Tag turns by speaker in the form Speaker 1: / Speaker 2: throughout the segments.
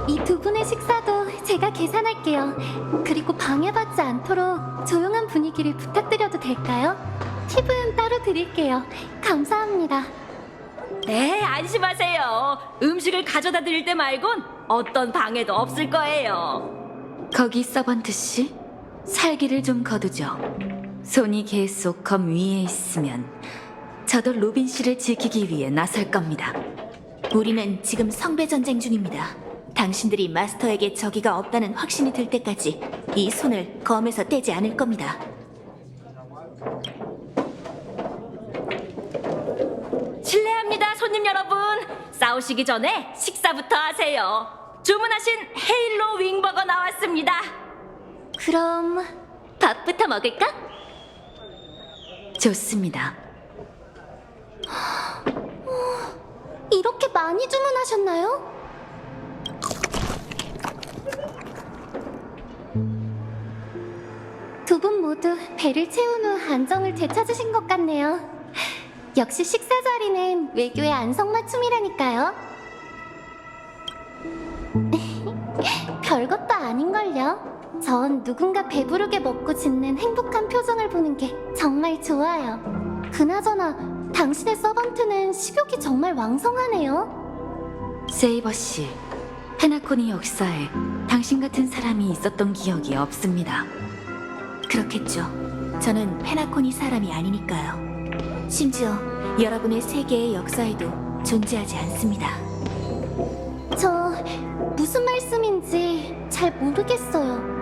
Speaker 1: 이 두 분의 식사도 제가 계산할게요. 그리고 방해받지 않도록 조용한 분위기를 부탁드려도 될까요? 팁은 따로 드릴게요. 감사합니다.
Speaker 2: 네, 안심하세요. 음식을 가져다 드릴 때 말곤 어떤 방해도 없을 거예요.
Speaker 3: 거기 서번트 씨, 살기를 좀 거두죠. 손이 계속 검 위에 있으면 저도 로빈 씨를 지키기 위해 나설 겁니다.
Speaker 4: 우리는 지금 성배 전쟁 중입니다. 당신들이 마스터에게 적의가 없다는 확신이 들 때까지 이 손을 검에서 떼지 않을 겁니다.
Speaker 2: 실례합니다, 손님 여러분. 싸우시기 전에 식사부터 하세요. 주문하신 헤일로 윙버거 나왔습니다.
Speaker 1: 그럼 밥부터 먹을까?
Speaker 3: 좋습니다.
Speaker 1: 이렇게 많이 주문하셨나요? 두 분 모두 배를 채운 후 안정을 되찾으신 것 같네요. 역시 식사 자리는 외교의 안성맞춤이라니까요. 별것도 아닌걸요. 전 누군가 배부르게 먹고 짖는 행복한 표정을 보는 게 정말 좋아요. 그나저나 당신의 서번트는 식욕이 정말 왕성하네요.
Speaker 3: 세이버 씨, 페나코니 역사에 당신 같은 사람이 있었던 기억이 없습니다.
Speaker 4: 그렇겠죠. 저는 페나코니 사람이 아니니까요. 심지어 여러분의 세계의 역사에도 존재하지 않습니다.
Speaker 1: 저 무슨 말씀인지 잘 모르겠어요.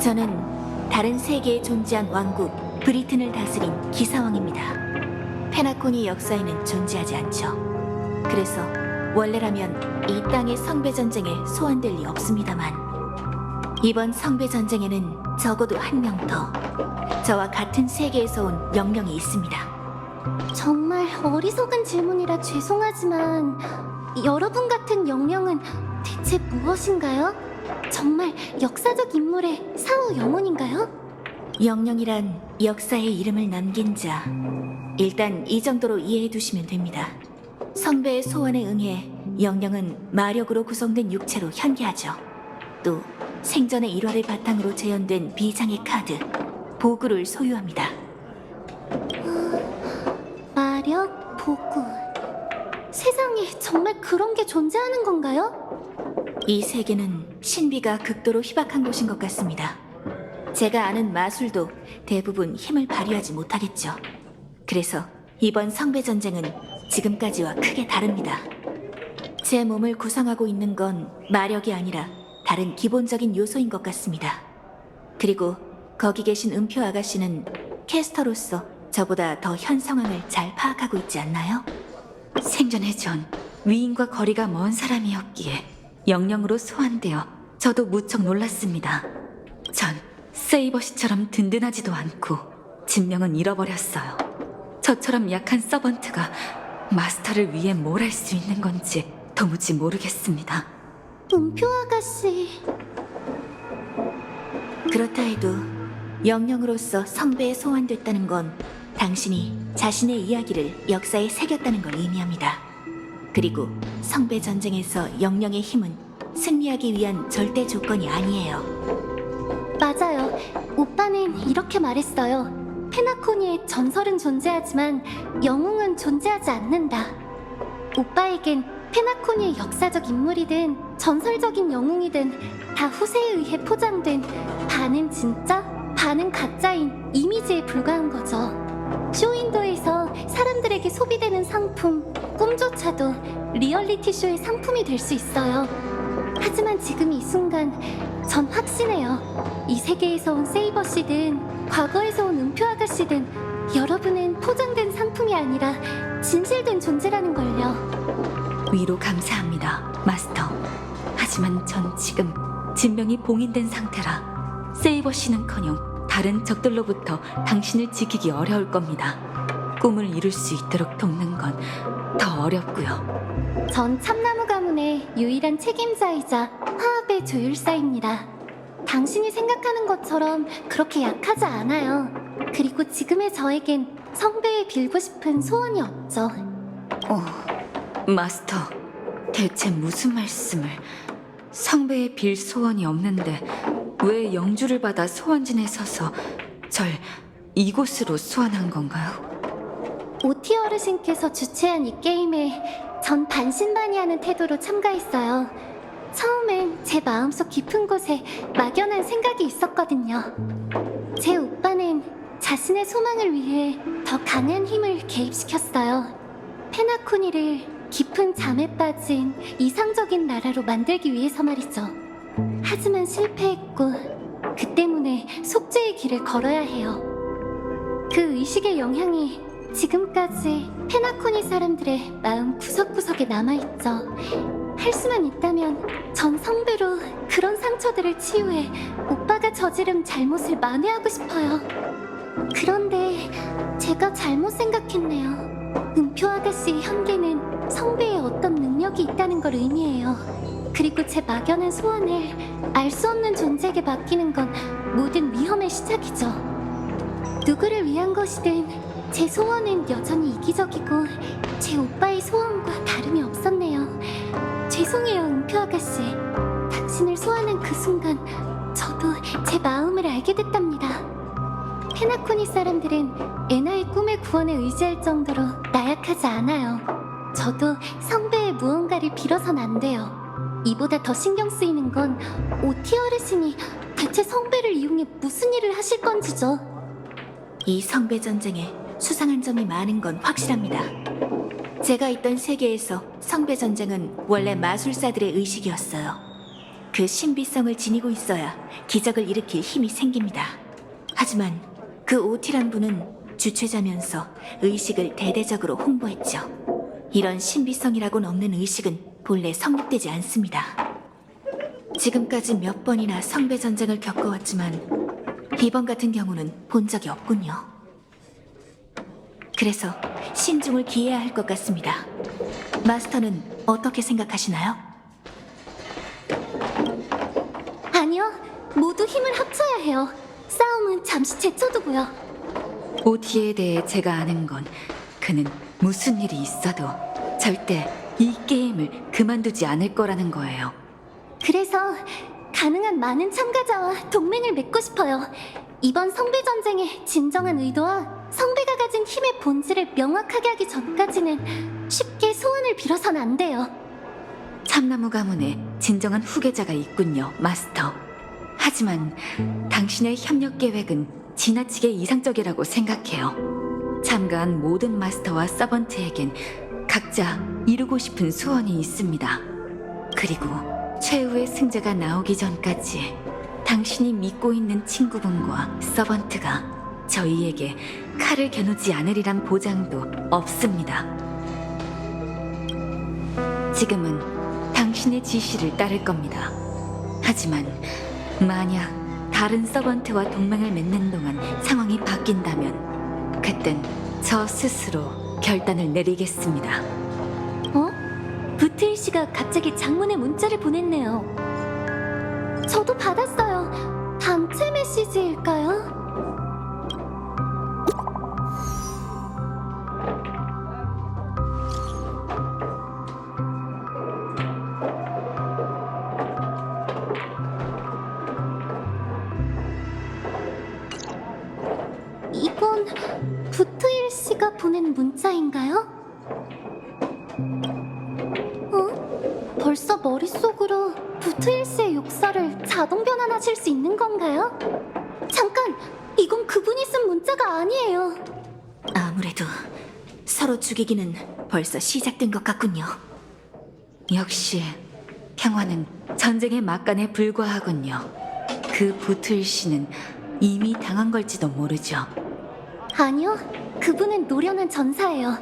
Speaker 4: 저는 다른 세계에 존재한 왕국 브리튼을 다스린 기사왕입니다. 페나코니 역사에는 존재하지 않죠. 그래서 원래라면 이 땅의 성배 전쟁에 소환될 리 없습니다만 이번 성배 전쟁에는 적어도 한 명 더 저와 같은 세계에서 온 영령이 있습니다.
Speaker 1: 정말 어리석은 질문이라 죄송하지만 여러분 같은 영령은 대체 무엇인가요? 정말 역사적 인물의 사후 영혼인가요?
Speaker 4: 영령이란 역사의 이름을 남긴 자. 일단 이 정도로 이해해 두시면 됩니다. 성배의 소원에 응해 영령은 마력으로 구성된 육체로 현기하죠. 또 생전의 일화를 바탕으로 재현된 비장의 카드, 보구를 소유합니다.
Speaker 1: 마력, 보구. 세상에 정말 그런 게 존재하는 건가요?
Speaker 4: 이 세계는 신비가 극도로 희박한 곳인 것 같습니다. 제가 아는 마술도 대부분 힘을 발휘하지 못하겠죠. 그래서 이번 성배 전쟁은 지금까지와 크게 다릅니다. 제 몸을 구성하고 있는 건 마력이 아니라 다른 기본적인 요소인 것 같습니다. 그리고 거기 계신 음표 아가씨는 캐스터로서 저보다 더 현 상황을 잘 파악하고 있지 않나요?
Speaker 3: 생전에 전 위인과 거리가 먼 사람이었기에 영령으로 소환되어 저도 무척 놀랐습니다. 전 세이버 씨처럼 든든하지도 않고 진명은 잃어버렸어요. 저처럼 약한 서번트가 마스터를 위해 뭘 할 수 있는 건지 도무지 모르겠습니다.
Speaker 1: 음표 아가씨.
Speaker 4: 그렇다 해도 영령으로서 성배에 소환됐다는 건 당신이 자신의 이야기를 역사에 새겼다는 걸 의미합니다. 그리고 성배 전쟁에서 영령의 힘은 승리하기 위한 절대 조건이 아니에요.
Speaker 1: 맞아요. 오빠는 이렇게 말했어요. 페나코니의 전설은 존재하지만 영웅은 존재하지 않는다. 오빠에겐 페나코니의 역사적 인물이든 전설적인 영웅이든 다 후세에 의해 포장된 반은 진짜, 반은 가짜인 이미지에 불과한 거죠. 쇼윈도에서 사람들에게 소비되는 상품, 꿈조차도 리얼리티 쇼의 상품이 될 수 있어요. 하지만 지금 이 순간 전 확신해요. 이 세계에서 온 세이버 씨든 과거에서 온 음표 아가씨든 여러분은 포장된 상품이 아니라 진실된 존재라는 걸요.
Speaker 3: 위로 감사합니다, 마스터. 하지만 전 지금 진명이 봉인된 상태라 세이버 씨는커녕 다른 적들로부터 당신을 지키기 어려울 겁니다. 꿈을 이룰 수 있도록 돕는 건 더 어렵고요.
Speaker 1: 전 참나무 가문의 유일한 책임자이자 화합의 조율사입니다. 당신이 생각하는 것처럼 그렇게 약하지 않아요. 그리고 지금의 저에겐 성배에 빌고 싶은 소원이 없죠.
Speaker 3: 마스터, 대체 무슨 말씀을... 성배에 빌 소원이 없는데 왜 영주를 받아 소원진에 서서 절 이곳으로 소환한 건가요?
Speaker 1: 오티 어르신께서 주최한 이 게임에 전 반신반의하는 태도로 참가했어요. 처음엔 제 마음속 깊은 곳에 막연한 생각이 있었거든요. 제 오빠는 자신의 소망을 위해 더 강한 힘을 개입시켰어요. 페나코니를 깊은 잠에 빠진 이상적인 나라로 만들기 위해서 말이죠. 하지만 실패했고 그 때문에 속죄의 길을 걸어야 해요. 그 의식의 영향이 지금까지 페나코니 사람들의 마음 구석구석에 남아있죠. 할 수만 있다면 전 성배로 그런 상처들을 치유해 오빠가 저지른 잘못을 만회하고 싶어요. 그런데 제가 잘못 생각했네요. 은표 아가씨의 현계는 성배에 어떤 능력이 있다는 걸 의미해요. 그리고 제 막연한 소원을 알 수 없는 존재에게 맡기는 건 모든 위험의 시작이죠. 누구를 위한 것이든 제 소원은 여전히 이기적이고 제 오빠의 소원과 다름이 없었네요. 죄송해요, 은표 아가씨. 당신을 소환한 그 순간 저도 제 마음을 알게 됐답니다. 페나코니 사람들은 에나의 꿈의 구원에 의지할 정도로 나약하지 않아요. 저도 성배의 무언가를 빌어선 안 돼요. 이보다 더 신경 쓰이는 건 오티 어르신이 대체 성배를 이용해 무슨 일을 하실 건지죠.
Speaker 4: 이 성배 전쟁에 수상한 점이 많은 건 확실합니다. 제가 있던 세계에서 성배 전쟁은 원래 마술사들의 의식이었어요. 그 신비성을 지니고 있어야 기적을 일으킬 힘이 생깁니다. 하지만 그 오티란 분은 주최자면서 의식을 대대적으로 홍보했죠. 이런 신비성이라고는 없는 의식은 본래 성립되지 않습니다. 지금까지 몇 번이나 성배 전쟁을 겪어왔지만 이번 같은 경우는 본 적이 없군요. 그래서 신중을 기해야 할 것 같습니다. 마스터는 어떻게 생각하시나요?
Speaker 1: 아니요, 모두 힘을 합쳐야 해요. 싸움은 잠시 제쳐두고요.
Speaker 3: 오티에 대해 제가 아는 건 그는 무슨 일이 있어도 절대 이 게임을 그만두지 않을 거라는 거예요.
Speaker 1: 그래서 가능한 많은 참가자와 동맹을 맺고 싶어요. 이번 성배 전쟁의 진정한 의도와 성배가 가진 힘의 본질을 명확하게 하기 전까지는 쉽게 소원을 빌어선 안 돼요.
Speaker 3: 참나무 가문에 진정한 후계자가 있군요, 마스터. 하지만 당신의 협력 계획은 지나치게 이상적이라고 생각해요. 참가한 모든 마스터와 서번트에겐 각자 이루고 싶은 소원이 있습니다. 그리고 최후의 승자가 나오기 전까지 당신이 믿고 있는 친구분과 서번트가 저희에게 칼을 겨누지 않으리란 보장도 없습니다. 지금은 당신의 지시를 따를 겁니다. 하지만 만약 다른 서번트와 동맹을 맺는 동안 상황이 바뀐다면 그땐 저 스스로 결단을 내리겠습니다.
Speaker 1: 부트일 씨가 갑자기 장문의 문자를 보냈네요. 저도 받았어요. 단체 메시지일까요? 이건 부트일 씨가 보낸 문자인가요? 벌써 머릿속으로 부트일 씨의 욕설을 자동 변환하실 수 있는 건가요? 잠깐! 이건 그분이 쓴 문자가 아니에요.
Speaker 4: 아무래도 서로 죽이기는 벌써 시작된 것 같군요.
Speaker 3: 역시 평화는 전쟁의 막간에 불과하군요. 그 부트일 씨는 이미 당한 걸지도 모르죠.
Speaker 1: 아니요, 그분은 노련한 전사예요.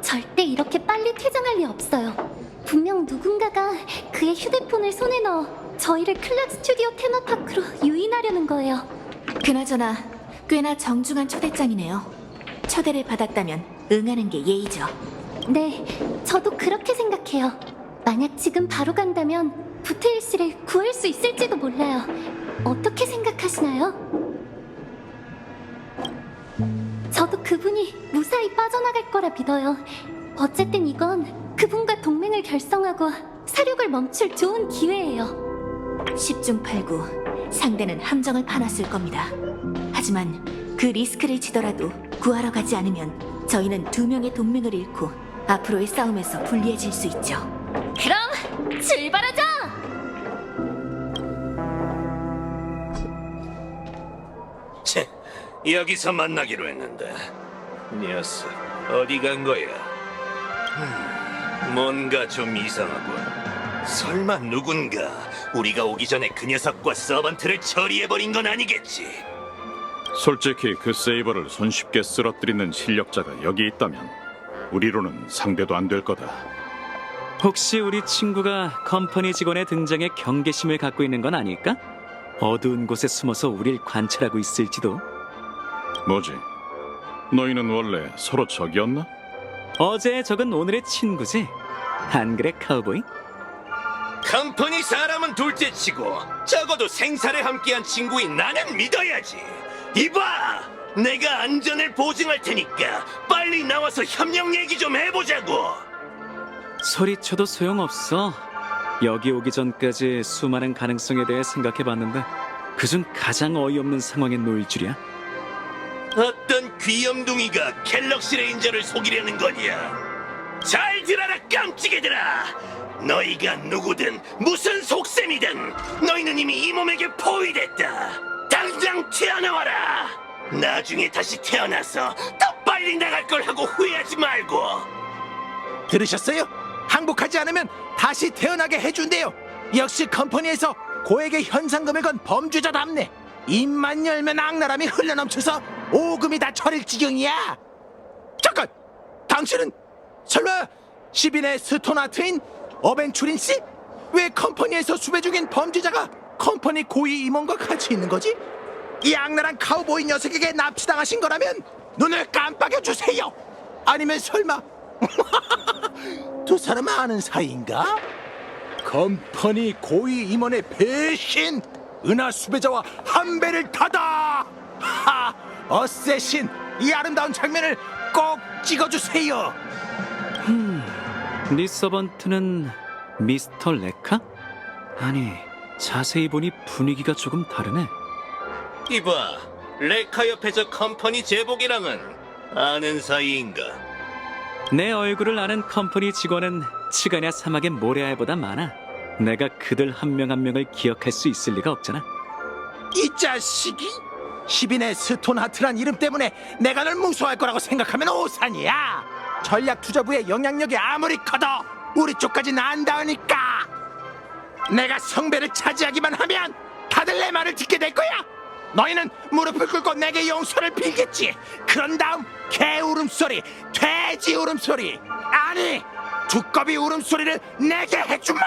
Speaker 1: 절대 이렇게 빨리 퇴장할 리 없어요. 분명 누군가가 그의 휴대폰을 손에 넣어 저희를 클락 스튜디오 테마파크로 유인하려는 거예요.
Speaker 4: 그나저나 꽤나 정중한 초대장이네요. 초대를 받았다면 응하는 게 예의죠.
Speaker 1: 네, 저도 그렇게 생각해요. 만약 지금 바로 간다면 부테일 씨를 구할 수 있을지도 몰라요. 어떻게 생각하시나요? 저도 그분이 무사히 빠져나갈 거라 믿어요. 어쨌든 이건 그분과 동맹을 결성하고 사륙을 멈출 좋은 기회예요.
Speaker 4: 10중 8구 상대는 함정을 파놨을 겁니다. 하지만 그 리스크를 지더라도 구하러 가지 않으면 저희는 2명의 동맹을 잃고 앞으로의 싸움에서 불리해질 수 있죠.
Speaker 1: 그럼 출발하자!
Speaker 5: 채, 여기서 만나기로 했는데 녀석 어디 간 거야? 뭔가 좀 이상하군. 설마 누군가 우리가 오기 전에 그 녀석과 서번트를 처리해버린 건 아니겠지?
Speaker 6: 솔직히 그 세이버를 손쉽게 쓰러뜨리는 실력자가 여기 있다면 우리로는 상대도 안 될 거다.
Speaker 7: 혹시 우리 친구가 컴퍼니 직원의 등장에 경계심을 갖고 있는 건 아닐까? 어두운 곳에 숨어서 우릴 관찰하고 있을지도.
Speaker 6: 뭐지? 너희는 원래 서로 적이었나?
Speaker 7: 어제의 적은 오늘의 친구지. 안 그래, 카우보이?
Speaker 5: 컴퍼니 사람은 둘째치고 적어도 생사를 함께한 친구인 나는 믿어야지. 이봐! 내가 안전을 보증할 테니까 빨리 나와서 협력 얘기 좀 해보자고.
Speaker 7: 소리쳐도 소용없어. 여기 오기 전까지 수많은 가능성에 대해 생각해봤는데 그중 가장 어이없는 상황에 놓일 줄이야.
Speaker 5: 어떤 귀염둥이가 갤럭시 레인저를 속이려는 거냐? 잘 들어라, 깜찍이들아! 너희가 누구든 무슨 속셈이든 너희는 이미 이 몸에게 포위됐다. 당장 튀어나와라. 나중에 다시 태어나서 더 빨리 나갈 걸 하고 후회하지 말고.
Speaker 8: 들으셨어요? 항복하지 않으면 다시 태어나게 해준대요. 역시 컴퍼니에서 고액의 현상금을 건 범죄자답네. 입만 열면 악랄함이 흘러넘쳐서 오금이 다 저릴 지경이야. 잠깐! 당신은 설마 10인의 스토나트인 어벤추린 씨? 왜 컴퍼니에서 수배 중인 범죄자가 컴퍼니 고위 임원과 같이 있는 거지? 이 악랄한 카우보이 녀석에게 납치당하신 거라면 눈을 깜빡여 주세요. 아니면 설마 두 사람 아는 사이인가? 컴퍼니 고위 임원의 배신! 은하 수배자와 한 배를 타다! 하! 어쌔신! 이 아름다운 장면을 꼭 찍어주세요!
Speaker 7: 네 서번트는 미스터 레카? 아니, 자세히 보니 분위기가 조금 다르네.
Speaker 5: 이봐, 레카 옆에 저 컴퍼니 제복이랑은 아는 사이인가?
Speaker 7: 내 얼굴을 아는 컴퍼니 직원은 치가냐 사막의 모래알보다 많아. 내가 그들 한 명 한 명을 기억할 수 있을 리가 없잖아.
Speaker 8: 이 자식이! 10인의 스톤하트란 이름 때문에 내가 널 무서워할 거라고 생각하면 오산이야! 전략 투자부의 영향력이 아무리 커도 우리 쪽까지 난다니까! 내가 성배를 차지하기만 하면 다들 내 말을 듣게 될 거야! 너희는 무릎을 꿇고 내게 용서를 빌겠지. 그런 다음 개 울음소리, 돼지 울음소리, 아니 두꺼비 울음소리를 내게 해주마.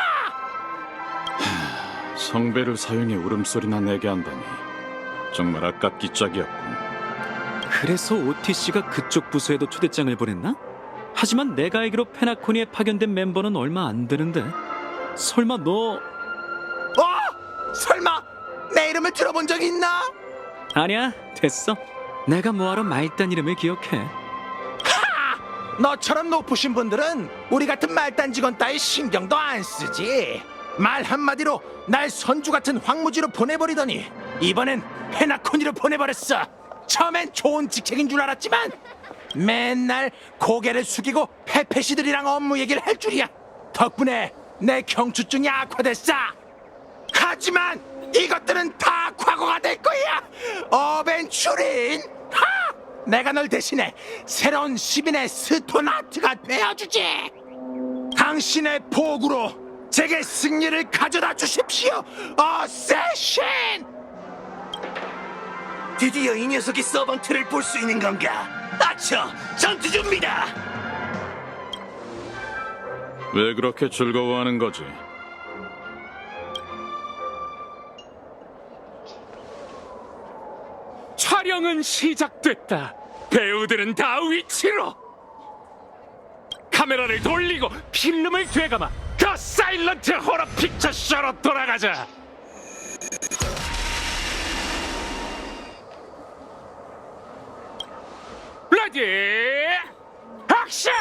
Speaker 6: 성배를 사용해 울음소리나 내게 한다니 정말 아깝기 짝이었군.
Speaker 7: 그래서 OTC가 그쪽 부서에도 초대장을 보냈나? 하지만 내가 알기로 페나코니에 파견된 멤버는 얼마 안 되는데. 설마 너...
Speaker 8: 설마 내 이름을 들어본 적 있나?
Speaker 7: 아니야, 됐어. 내가 뭐하러 말단 이름을 기억해.
Speaker 8: 너처럼 높으신 분들은 우리 같은 말단 직원 따위 신경도 안 쓰지. 말 한마디로 날 선주 같은 황무지로 보내버리더니 이번엔 페나코니로 보내버렸어. 처음엔 좋은 직책인 줄 알았지만 맨날 고개를 숙이고 페페시들이랑 업무 얘기를 할 줄이야. 덕분에 내 경추증이 악화됐어. 하지만 이것들은 다 과거가 될 거야. 어벤추린, 하! 내가 널 대신해 새로운 10인의 스토나트가 되어주지. 당신의 보구로 제게 승리를 가져다 주십시오, 어쌔신.
Speaker 5: 드디어 이 녀석이 서번트를 볼 수 있는 건가? 아처, 전투 준비다.
Speaker 6: 왜 그렇게 즐거워하는 거지?
Speaker 9: 촬영은 시작됐다. 배우들은 다 위치로. 카메라를 돌리고 필름을 되감아 더 사일런트 호러 픽처 쇼로 돌아가자. 레디 액션!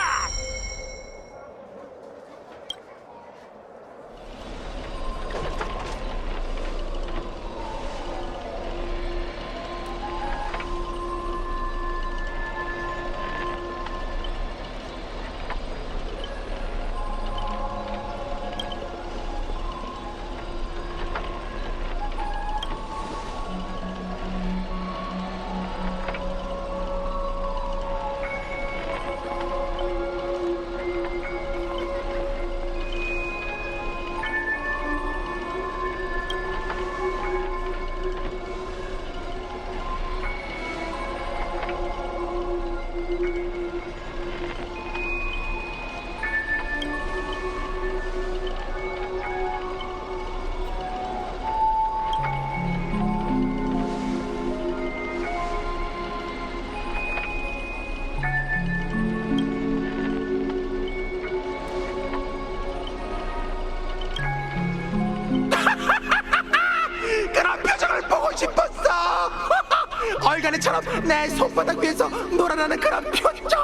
Speaker 8: 벌가네처럼 내 손바닥 위에서 놀아나는 그런 표정.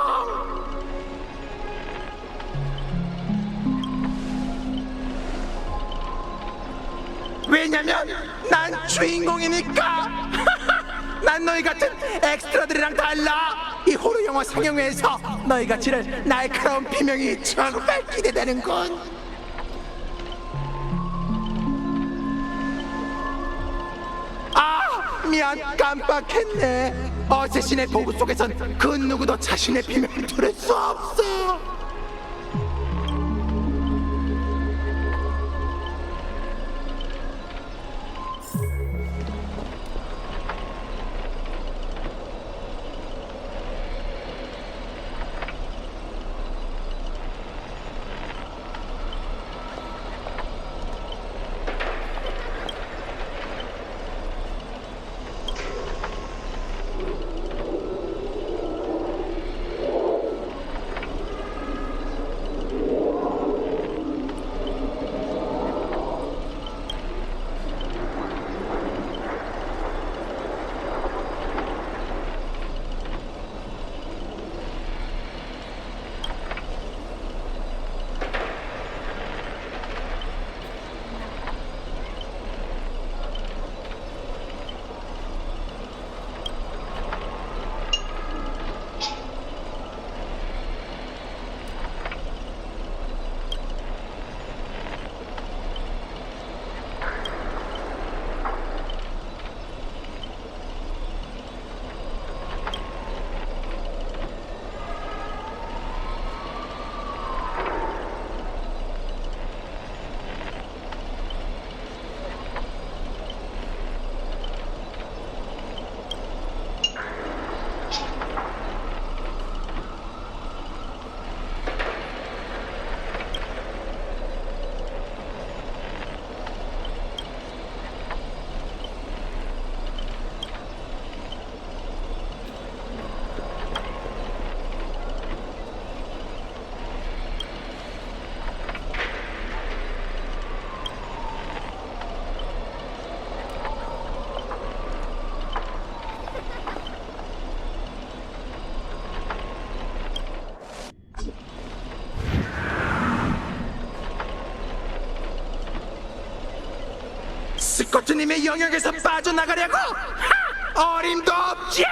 Speaker 8: 왜냐면 난 주인공이니까. 난 너희 같은 엑스트라들이랑 달라. 이 호러 영화 상영회에서 너희가 지를 날카로운 비명이 정말 기대되는군. 아, 미안, 깜빡했네. 어쌔신의 도구 속에선 그 누구도 자신의 비명을 들을 수 없어. 스코트님의 영역에서 빠져나가려고? 하! 어림도 없지!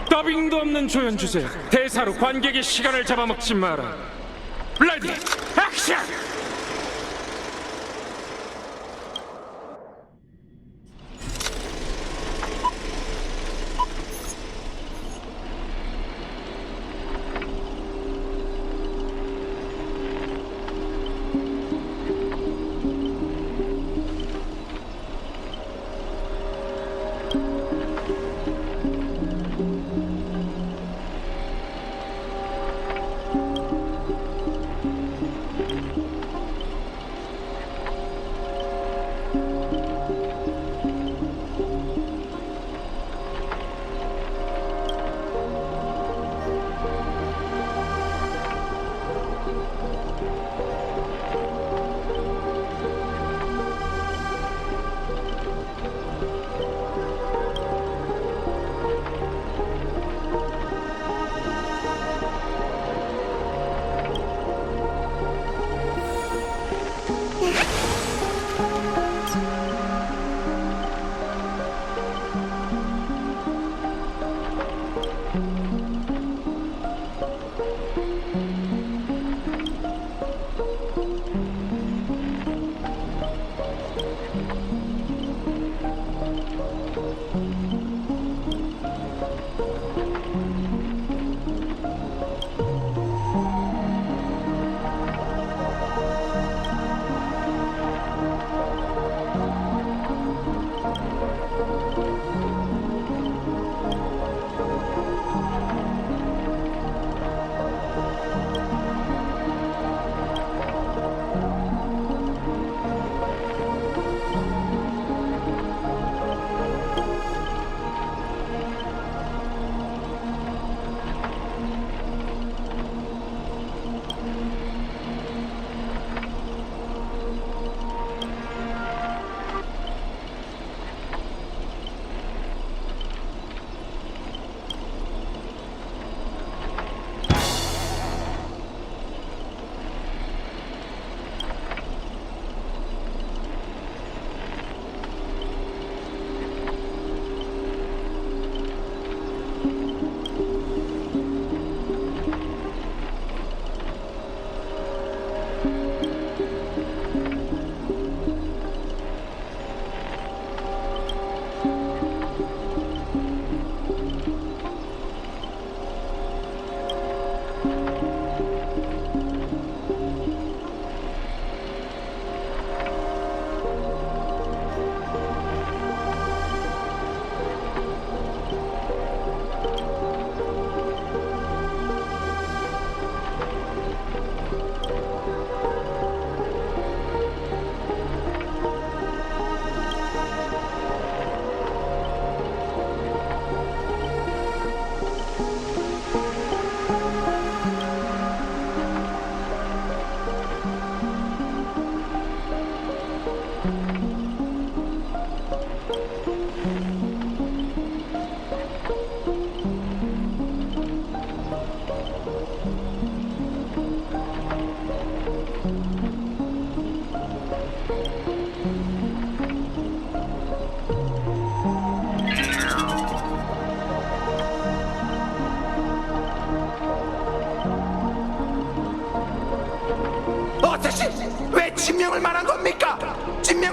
Speaker 9: 더빙도 없는 조연 주세요. 대사로 관객의 시간을 잡아먹지 마라. 레디 액션!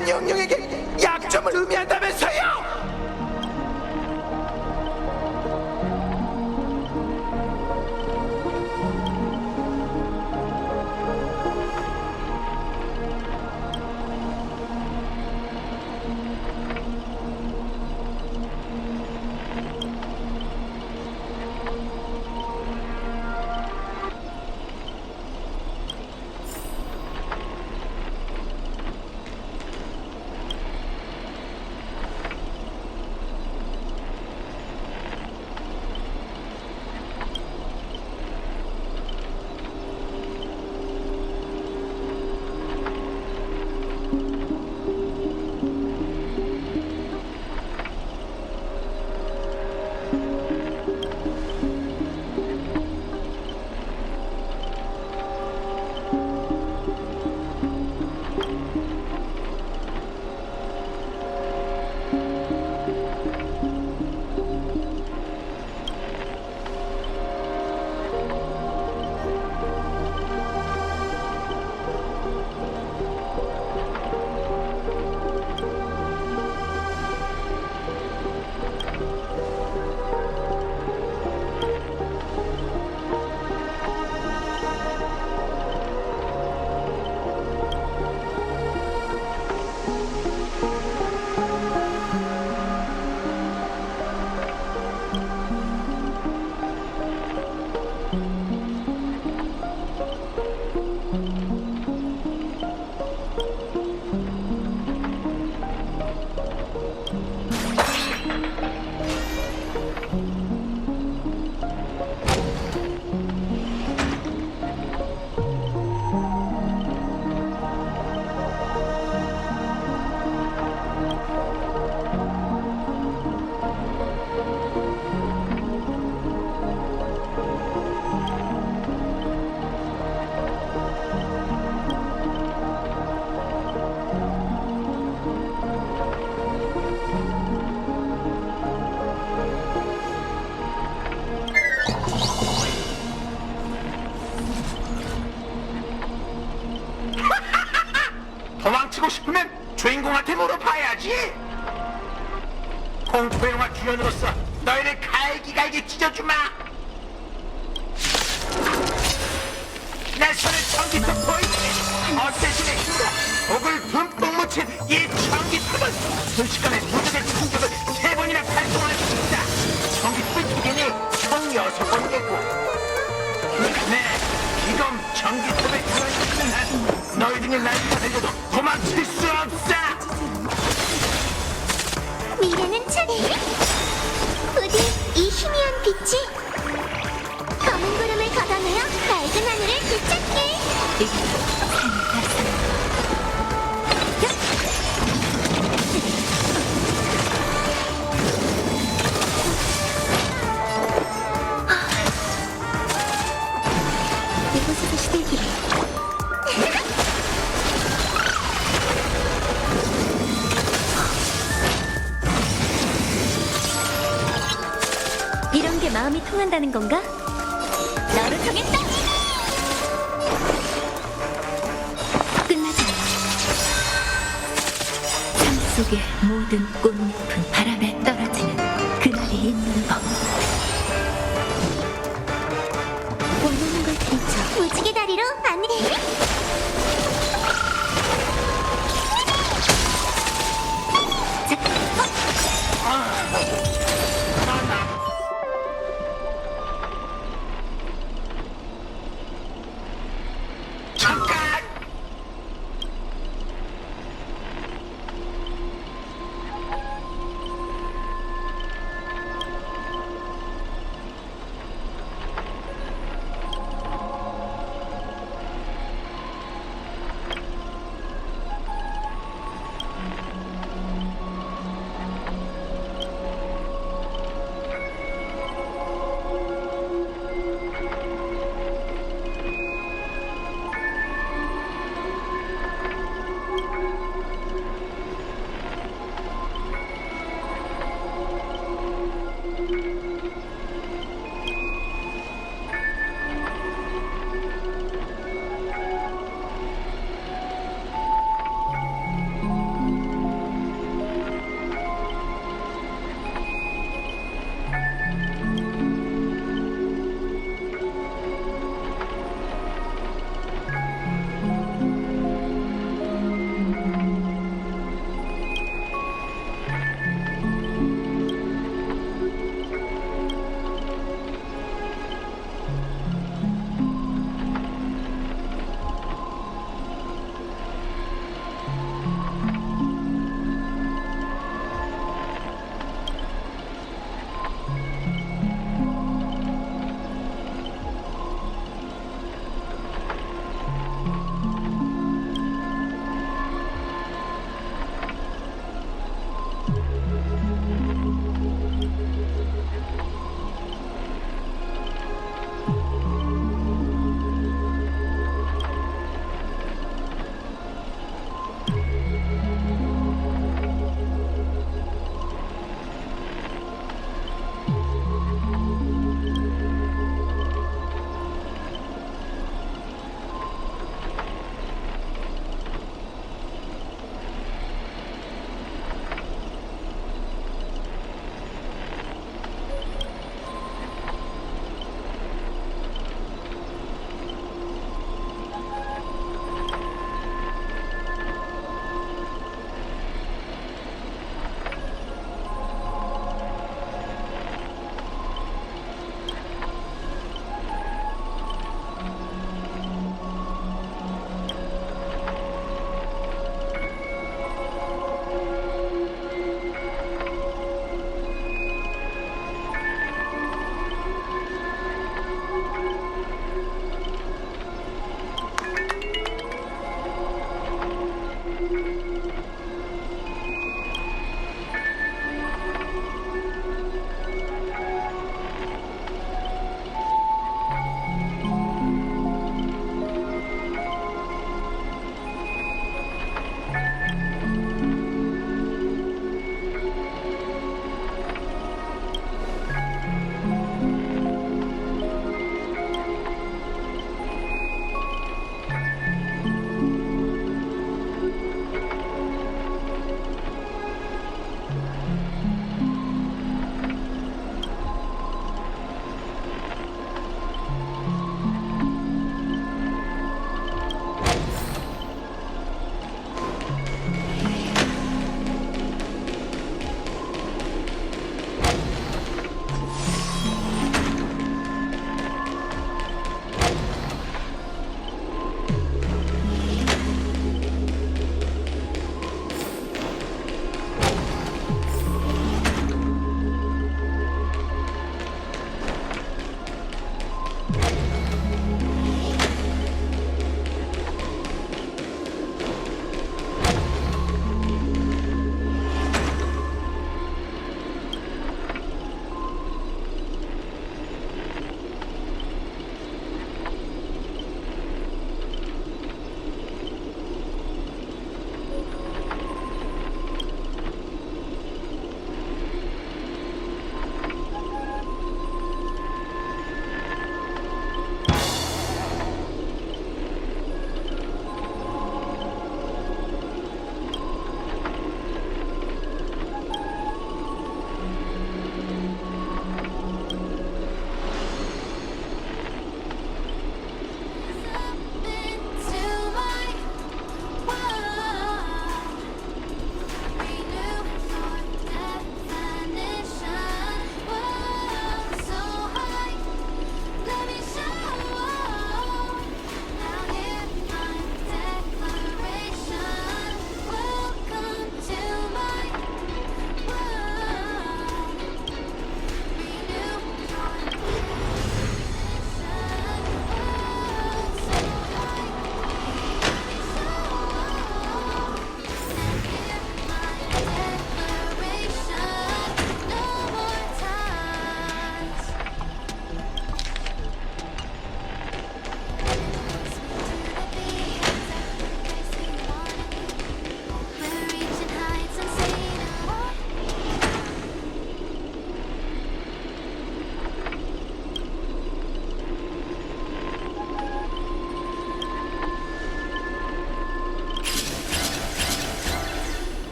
Speaker 8: 소환 영령에게 약점을 의미한다면서요?
Speaker 5: 도망치고 싶으면 주인공한테 물어봐야지. 공포 영화 주연으로서 너희를 갈기갈기 찢어주마. 내 손에 전기톱 보이지? 어쌔신의 힘으로 목을 듬뿍 묻힌 이 전기톱은 순식간에 무적의 충격을 3번이나 발동할 수 있다. 전기톱의 기변이 총 6번이겠고 이건 전기톱에 들어있는 한 너희 중에 날개가 달려도 도망칠 수 없어.
Speaker 1: 미래는 차례. 부디 이 희미한 빛이 검은 구름을 걷어내어 맑은 하늘을 되찾게. 이곳에서 시들기를. 이런 게 마음이 통한다는 건가? 너로 정했다! 끝나지 않아. 삶 속의 모든 꽃잎은 바람에 떨어지는 그날이 있는 법. 원하는 걸 들이쳐. 무지개 다리로 안내!
Speaker 5: 잠깐!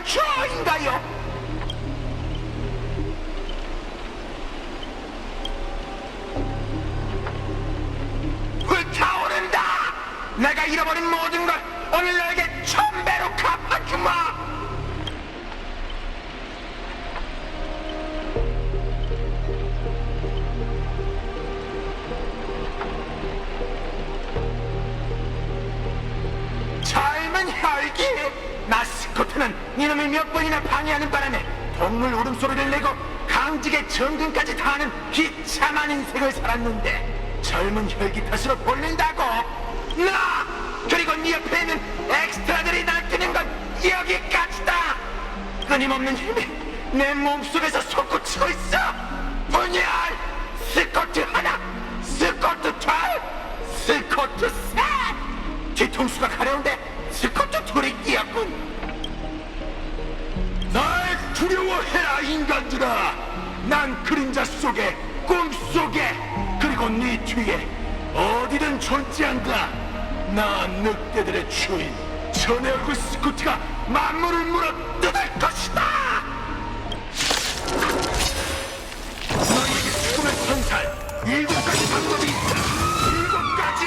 Speaker 8: 저인가요? 불타오른다! 내가 잃어버린 모든 걸 오늘 너에게 1000배로 갚아주마! 젊은 혈기! 나 스코트는 이놈이 몇 번이나 방해하는 바람에 동물 울음소리를 내고 강직의 정근까지 다하는 비참한 인생을 살았는데 젊은 혈기 탓으로 볼린다고? 나! 그리고 네 옆에 있는 엑스트라들이 날뛰는 건 여기까지다! 끊임없는 힘이 내 몸속에서 솟구치고 있어! 분열! 스코트 하나! 스코트 둘! 스코트 셋! 뒤통수가 가려운데 스코트 둘이 끼었군. 날 두려워해라 인간들아. 난 그림자 속에 꿈속에 그리고 네 뒤에 어디든 존재한다. 나 늑대들의 주인 전의 얼굴 스코트가 만물을 물어 뜯을 것이다. 너희에게 죽음을 선사할 7가지 방법이 있다. 7가지.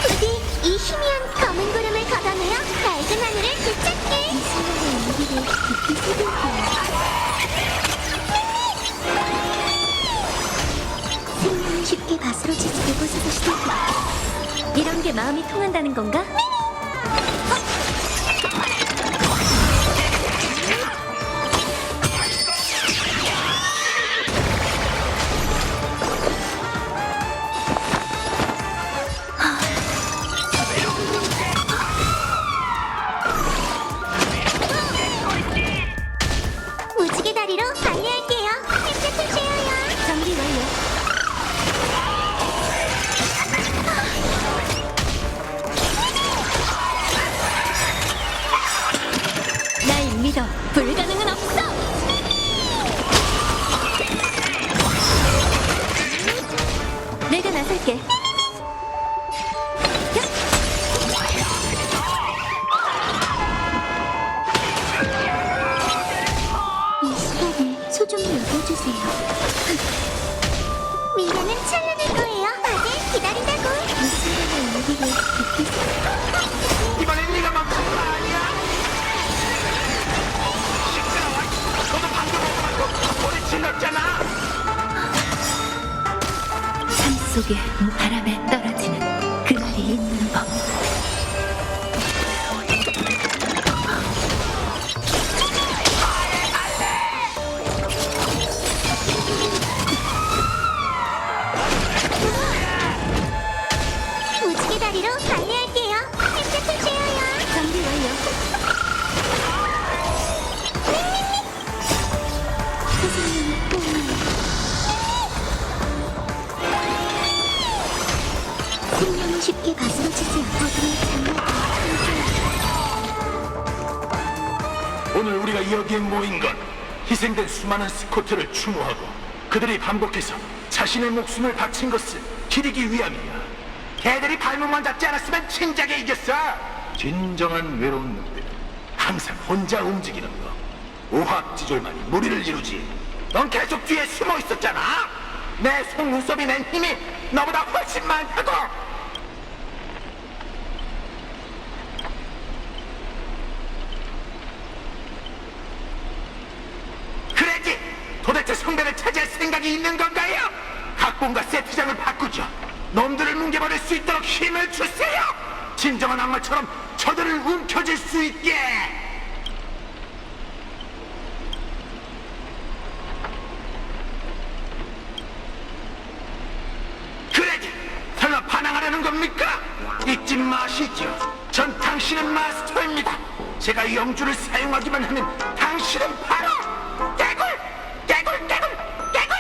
Speaker 1: 부디 이 희미한 검은 구름을 걷어내어 밝은 하늘을 되찾게. 이 순간의 온기를 깊이 새길게요. 생명은 쉽게 바스러지지 그곳에서 시작해.
Speaker 3: 이런 게 마음이 통한다는 건가?
Speaker 1: 무지개 다리로 달려할게요. 햇볕을 쬐어요.
Speaker 3: 정리 완료. 날 믿어. 불가능은 없어. 내가 나설게.
Speaker 1: 이 시간을 소중히 여겨주세요. 미래는 찬란할 거예요. 다들 기다린다고. 이 순간의 온기를 깊이
Speaker 8: 이번엔 네가 멈춘 거 아니야? 시끄러워. 너도 방금 오고 소리 질렀잖아.
Speaker 3: 삶 속에 바람에 떨어지는 그날이 있는 법.
Speaker 1: 무지개 다리로 달려할게요. 햇볕을 쬐어요.
Speaker 3: 정리 완료.
Speaker 1: 선생님이 보면 생명은 쉽게 바스러지지 않거든요.
Speaker 8: 오늘 우리가 여기에 모인 건 희생된 수많은 스코트를 추모하고 그들이 반복해서 자신의 목숨을 바친 것을 기리기 위함이야. 걔들이 발목만 잡지 않았으면 진작에 이겼어. 진정한 외로운 놈들은 항상 혼자 움직이는 거. 오합지졸만이 무리를 이루지. 넌 계속 뒤에 숨어 있었잖아. 내 속눈썹이 낸 힘이 너보다 훨씬 많다고. 그래지. 도대체 성배를 차지할 생각이 있는 건가요? 각본과 세트장을 바꾸죠. 놈들을 뭉개버릴 수 있도록 힘을 주세요. 진정한 악마처럼 저들을 움켜쥘 수 있게. 그래지. 설마 반항하려는 겁니까? 잊지 마시죠. 전 당신의 마스터입니다. 제가 영주를 사용하기만 하면 당신은 바로 개굴! 개굴! 개굴! 개굴!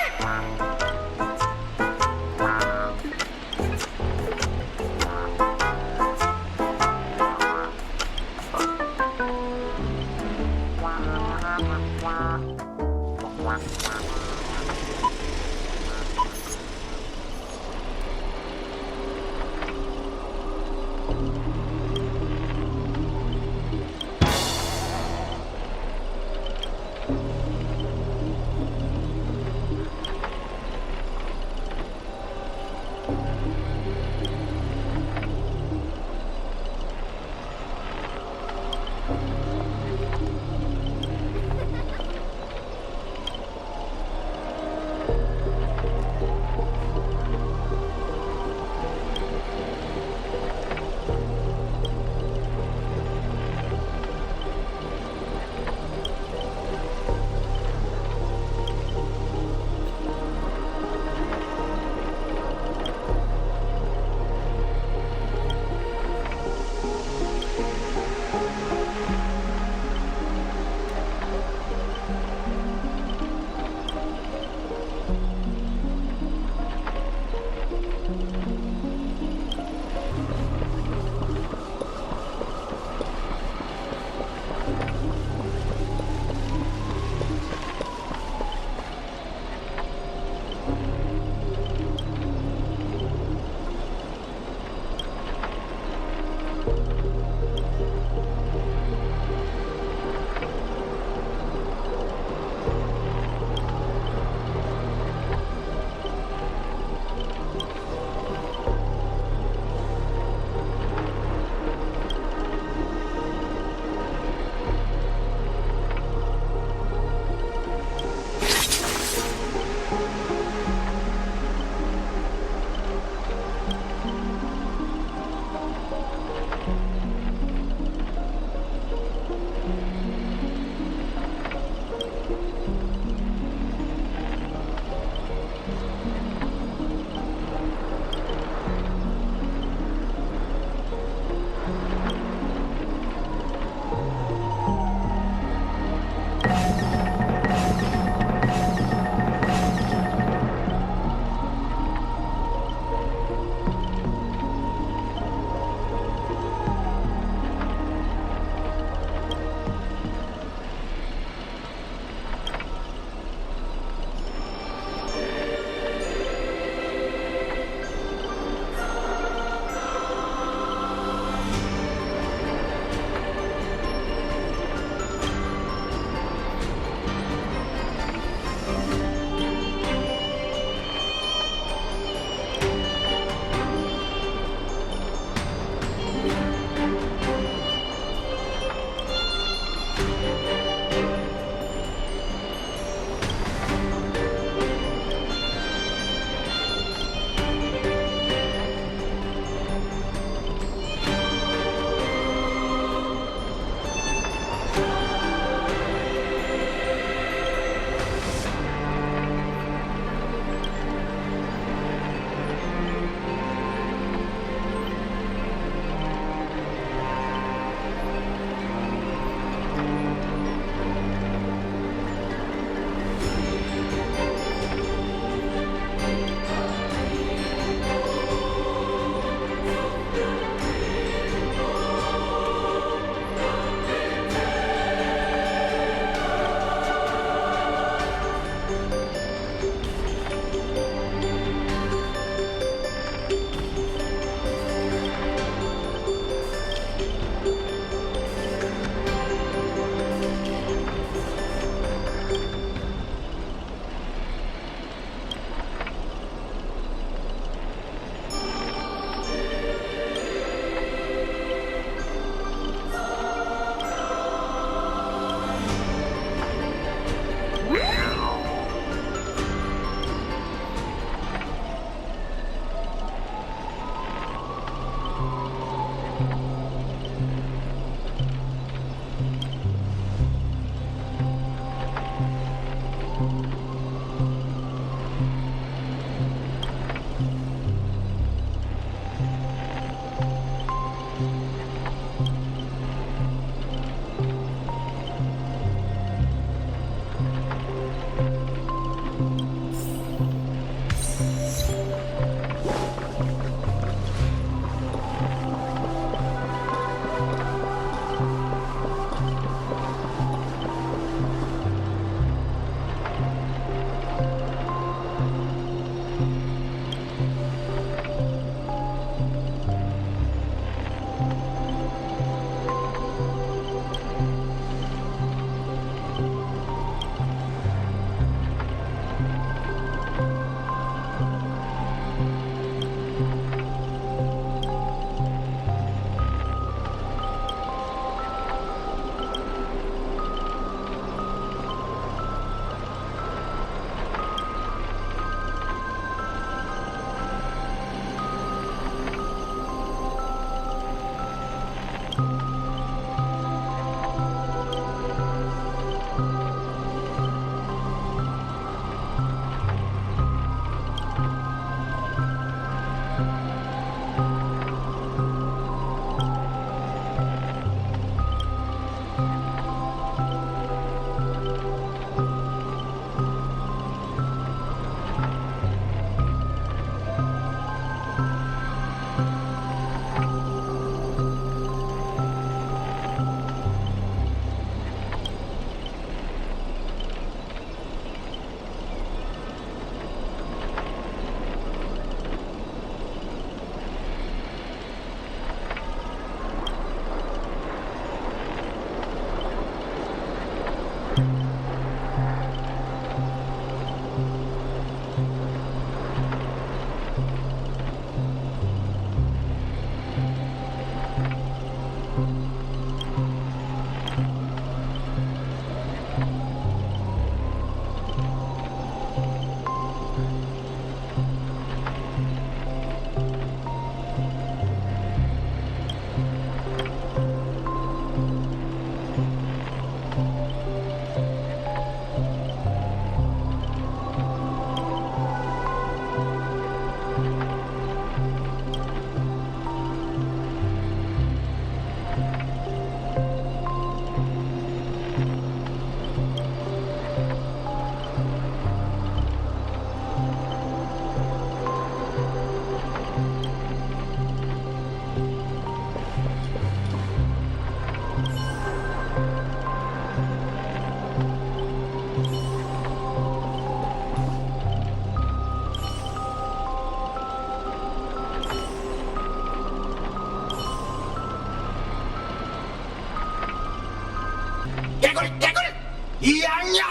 Speaker 8: 이 악령!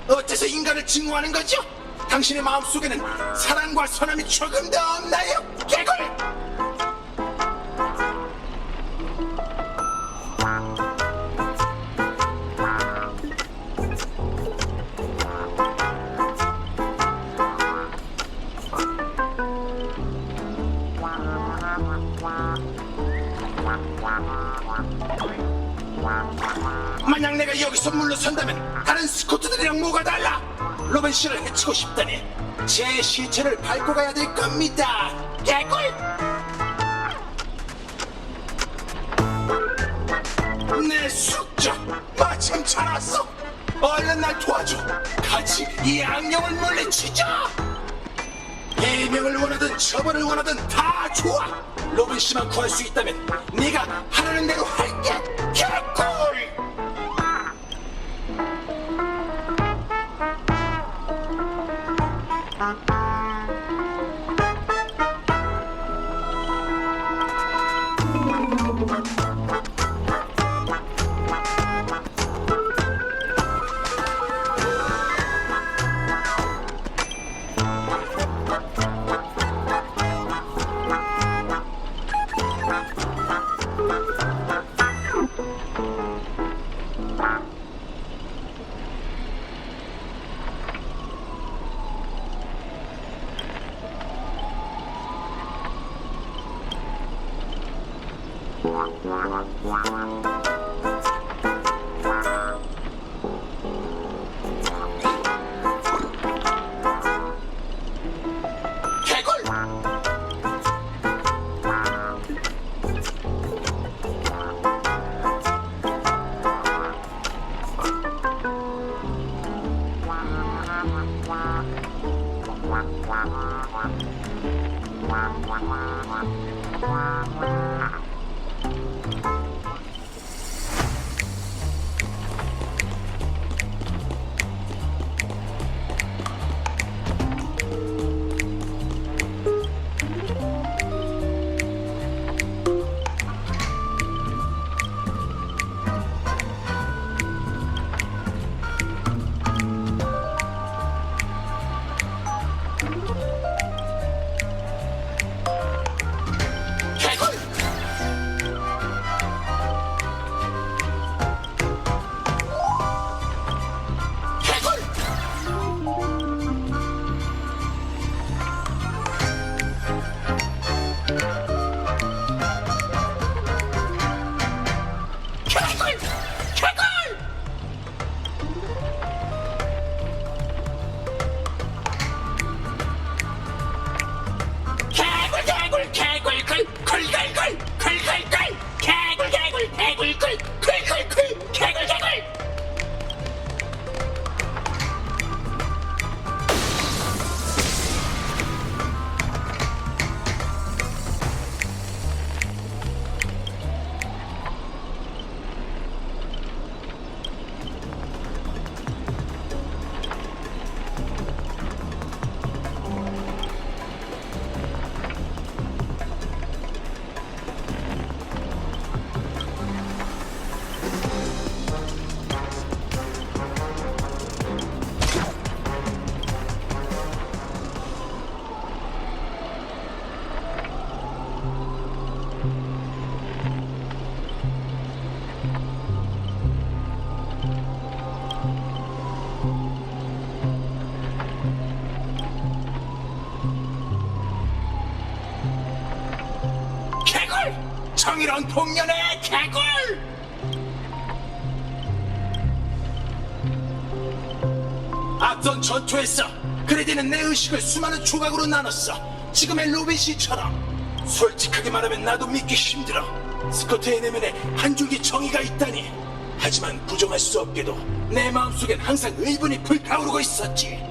Speaker 8: 어째서 인간을 증오하는 거죠? 당신의 마음속에는 사랑과 선함이 조금 더 없나요? 개굴! 만약 내가 여기서 물러선다면 다른 스코트들이랑 뭐가 달라? 로벤 씨를 해치고 싶다니 제 시체를 밟고 가야 될 겁니다. 개꿀! 내 숙적 마침 잘 왔어. 얼른 날 도와줘. 같이 이 악령을 물리치자. 해명을 원하든 처벌을 원하든 다 좋아. 로벤 씨만 구할 수 있다면 네가 하라는 대로 할게. 개꿀! 정의로운 복년의 개굴! 앞선 전투에서 그레디는 내 의식을 수많은 조각으로 나눴어. 지금의 로빈 씨처럼. 솔직하게 말하면 나도 믿기 힘들어. 스코트의 내면에 한 줄기 정의가 있다니. 하지만 부정할 수 없게도 내 마음속엔 항상 의분이 불타오르고 있었지.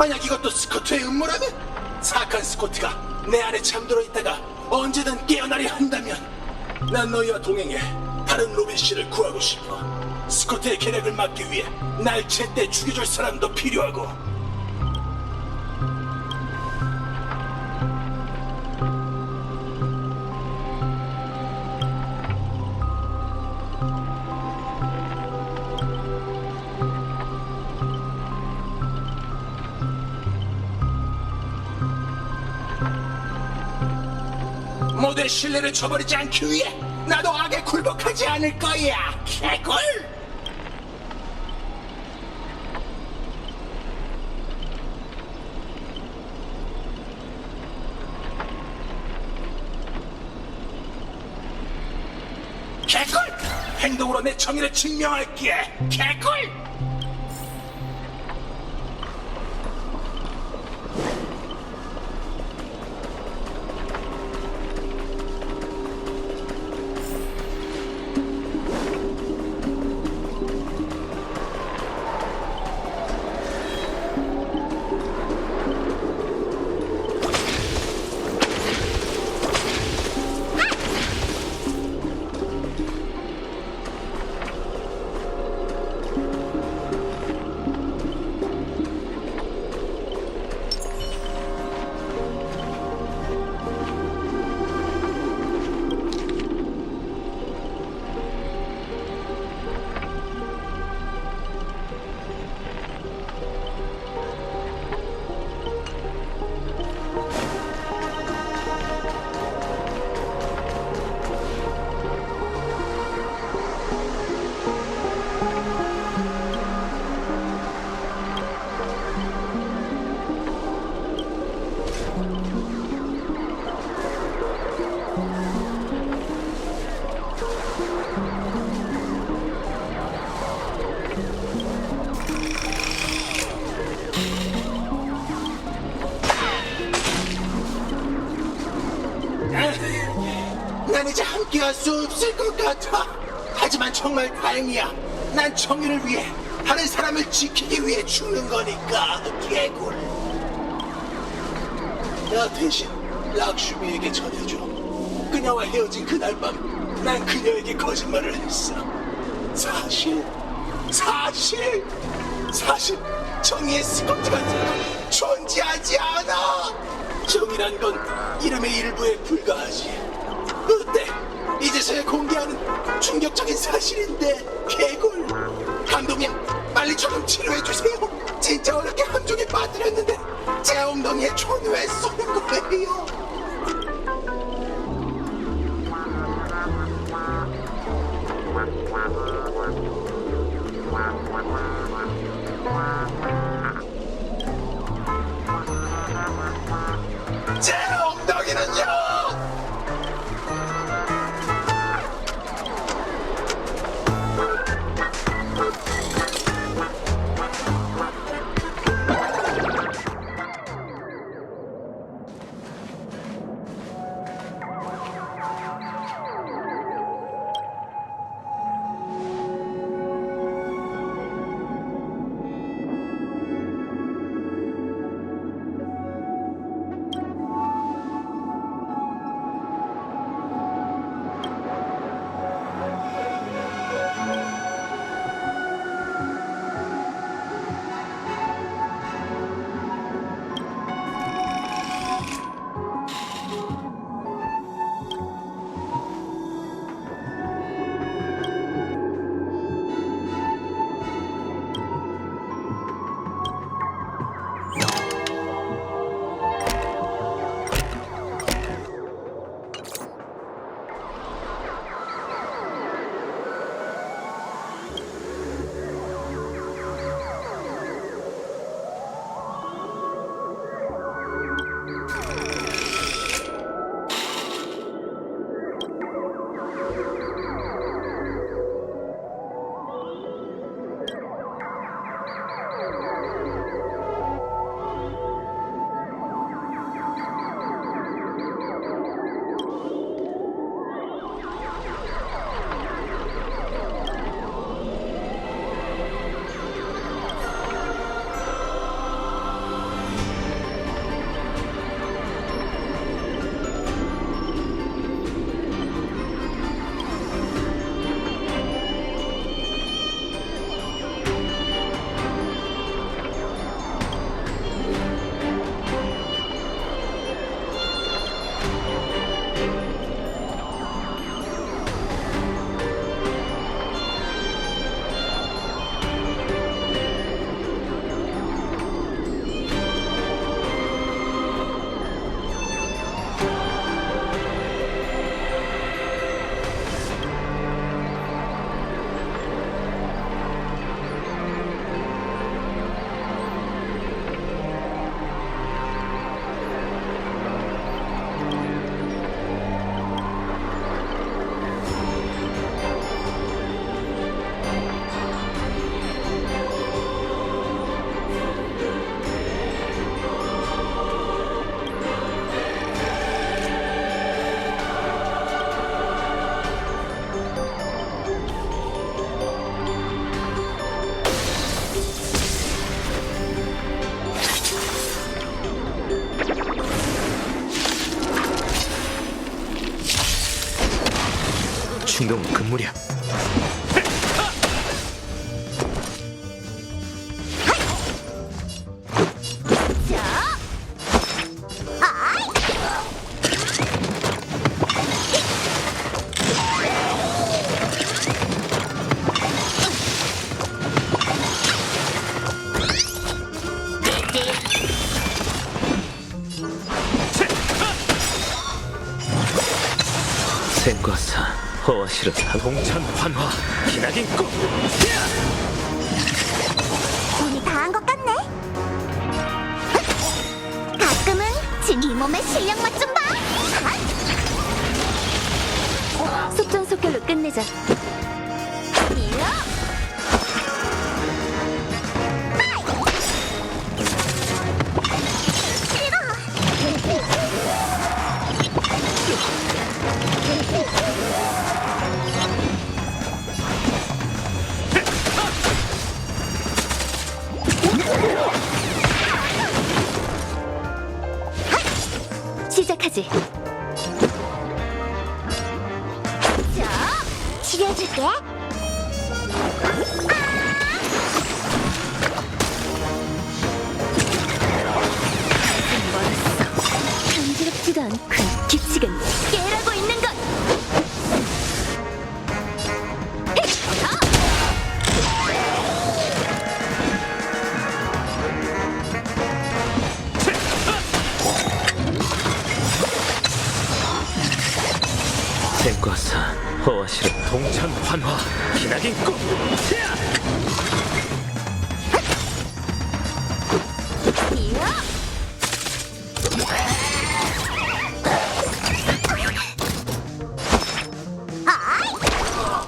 Speaker 8: 만약 이것도 스코트의 음모라면 사악한 스코트가 내 안에 잠들어 있다가 언제든 깨어나려 한다면 난 너희와 동행해 다른 로빈 씨를 구하고 싶어. 스코트의 계략을 막기 위해 날 제때 죽여줄 사람도 필요하고. 모두의 신뢰를 저버리지 않기 위해 나도 악에 굴복하지 않을 거야. 개굴! 개굴! 행동으로 내 정의를 증명할게. 개굴! 난 이제 함께할 수 없을 것 같아. 하지만 정말 다행이야. 난 정의를 위해 다른 사람을 지키기 위해 죽는 거니까. 개굴. 나 대신 락슈미에게 전해줘. 그녀와 헤어진 그날 밤 난 그녀에게 거짓말을 했어. 사실 정의의 스코트 같은 건 존재하지 않아. 정의란 건 이름의 일부에 불과하지. 어때? 이제서야 공개하는 충격적인 사실인데. 개굴. 감독님, 빨리 조금 치료해주세요. 진짜 어렵게 함정에 빠뜨렸는데 제 엉덩이에 총을 왜 쏘는 거예요? 제 엉덩이는요? 충동은 금물이야. 생과사 허와 실은 동천 환화 기나긴 꿈.
Speaker 1: 운이 다한 것 같네. 가끔은 이 몸의 실력 맛 좀 봐. 속전속결로 끝내자. 시작하지. 자, 치료해줄게. 간지럽지도 않고 규칙은 깨라고 있는 것.
Speaker 8: 생과사 허와 실은 동천 환화 기나긴 꿈.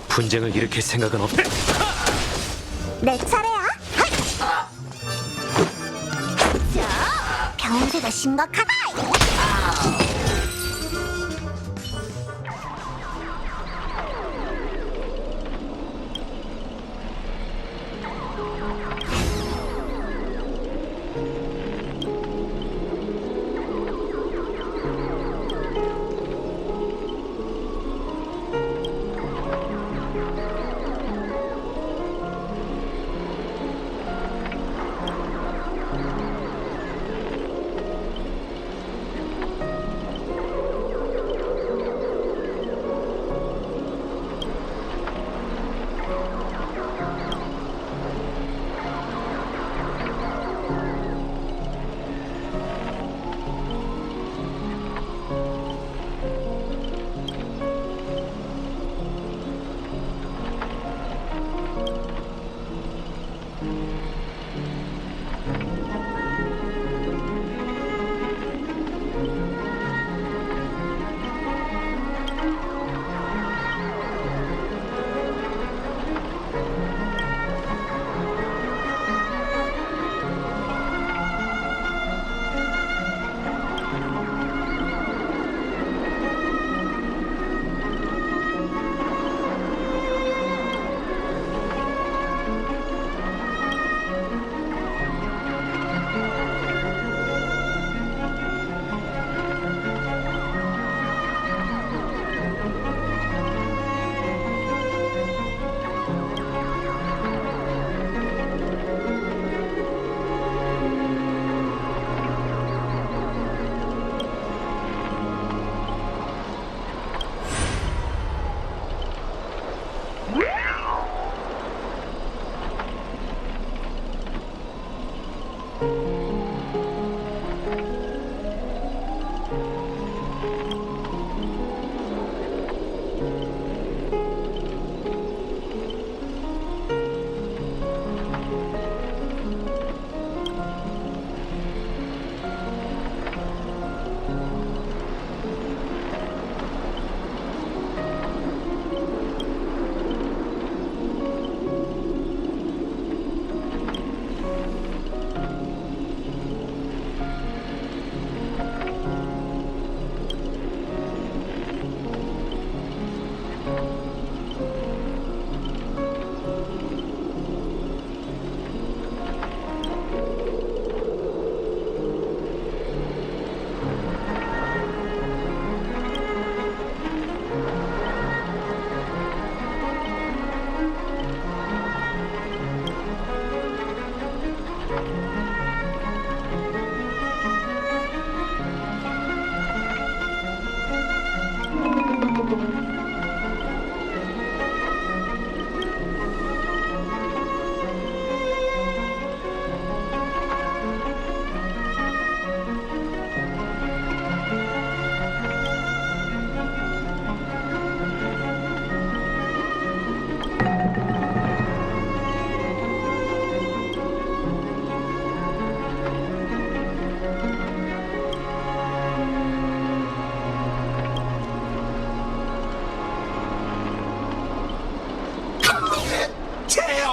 Speaker 8: 분쟁을 일으킬 생각은 없다.
Speaker 1: 내 차례야. 자, 병세가 심각하다.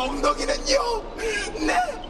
Speaker 8: 엉덩이는요 네.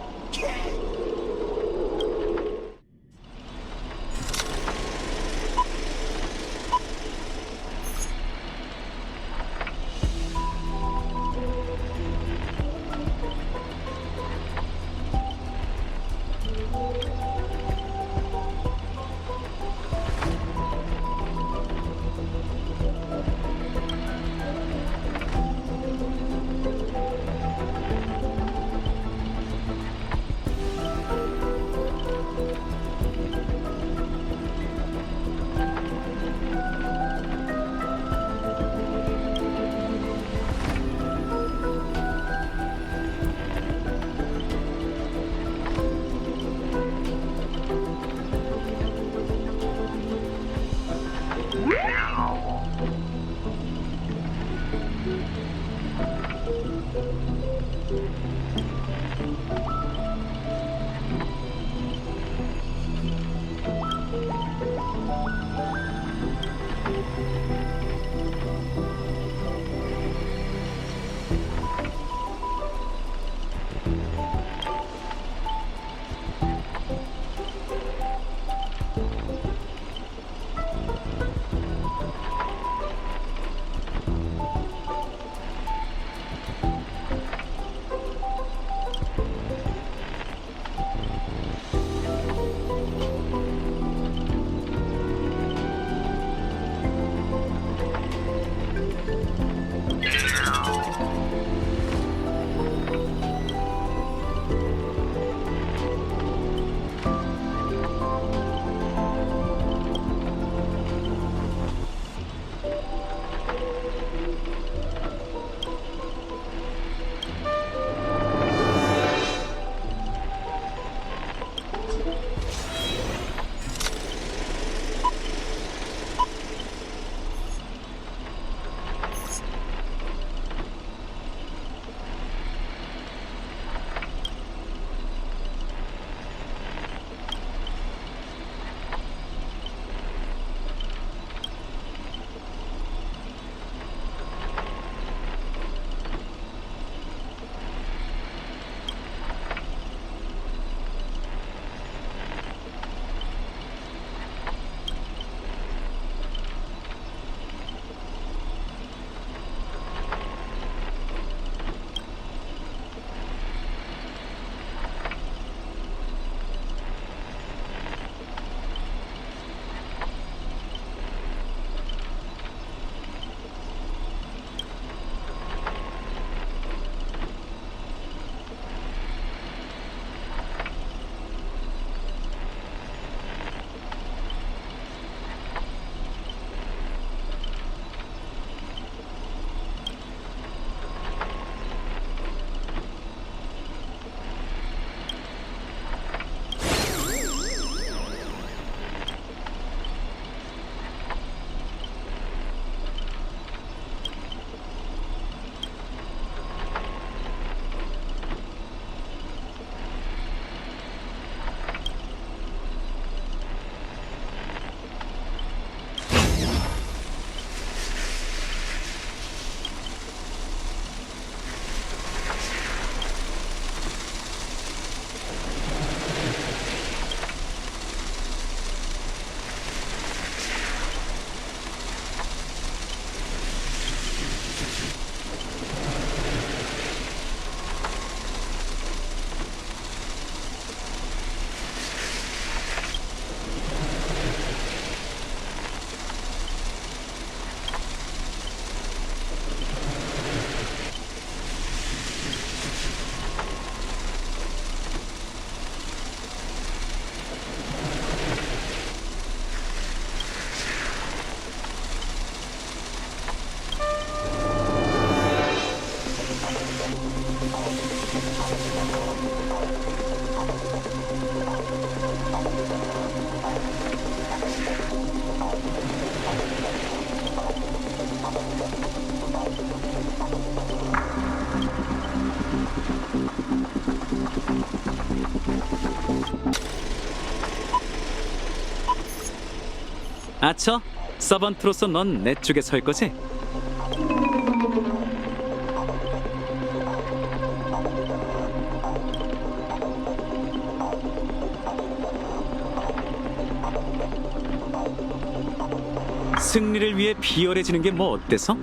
Speaker 7: 아처, 서번트로서 넌 내 쪽에 설 거지? 승리를 위해 비열해지는 게 뭐 어때서?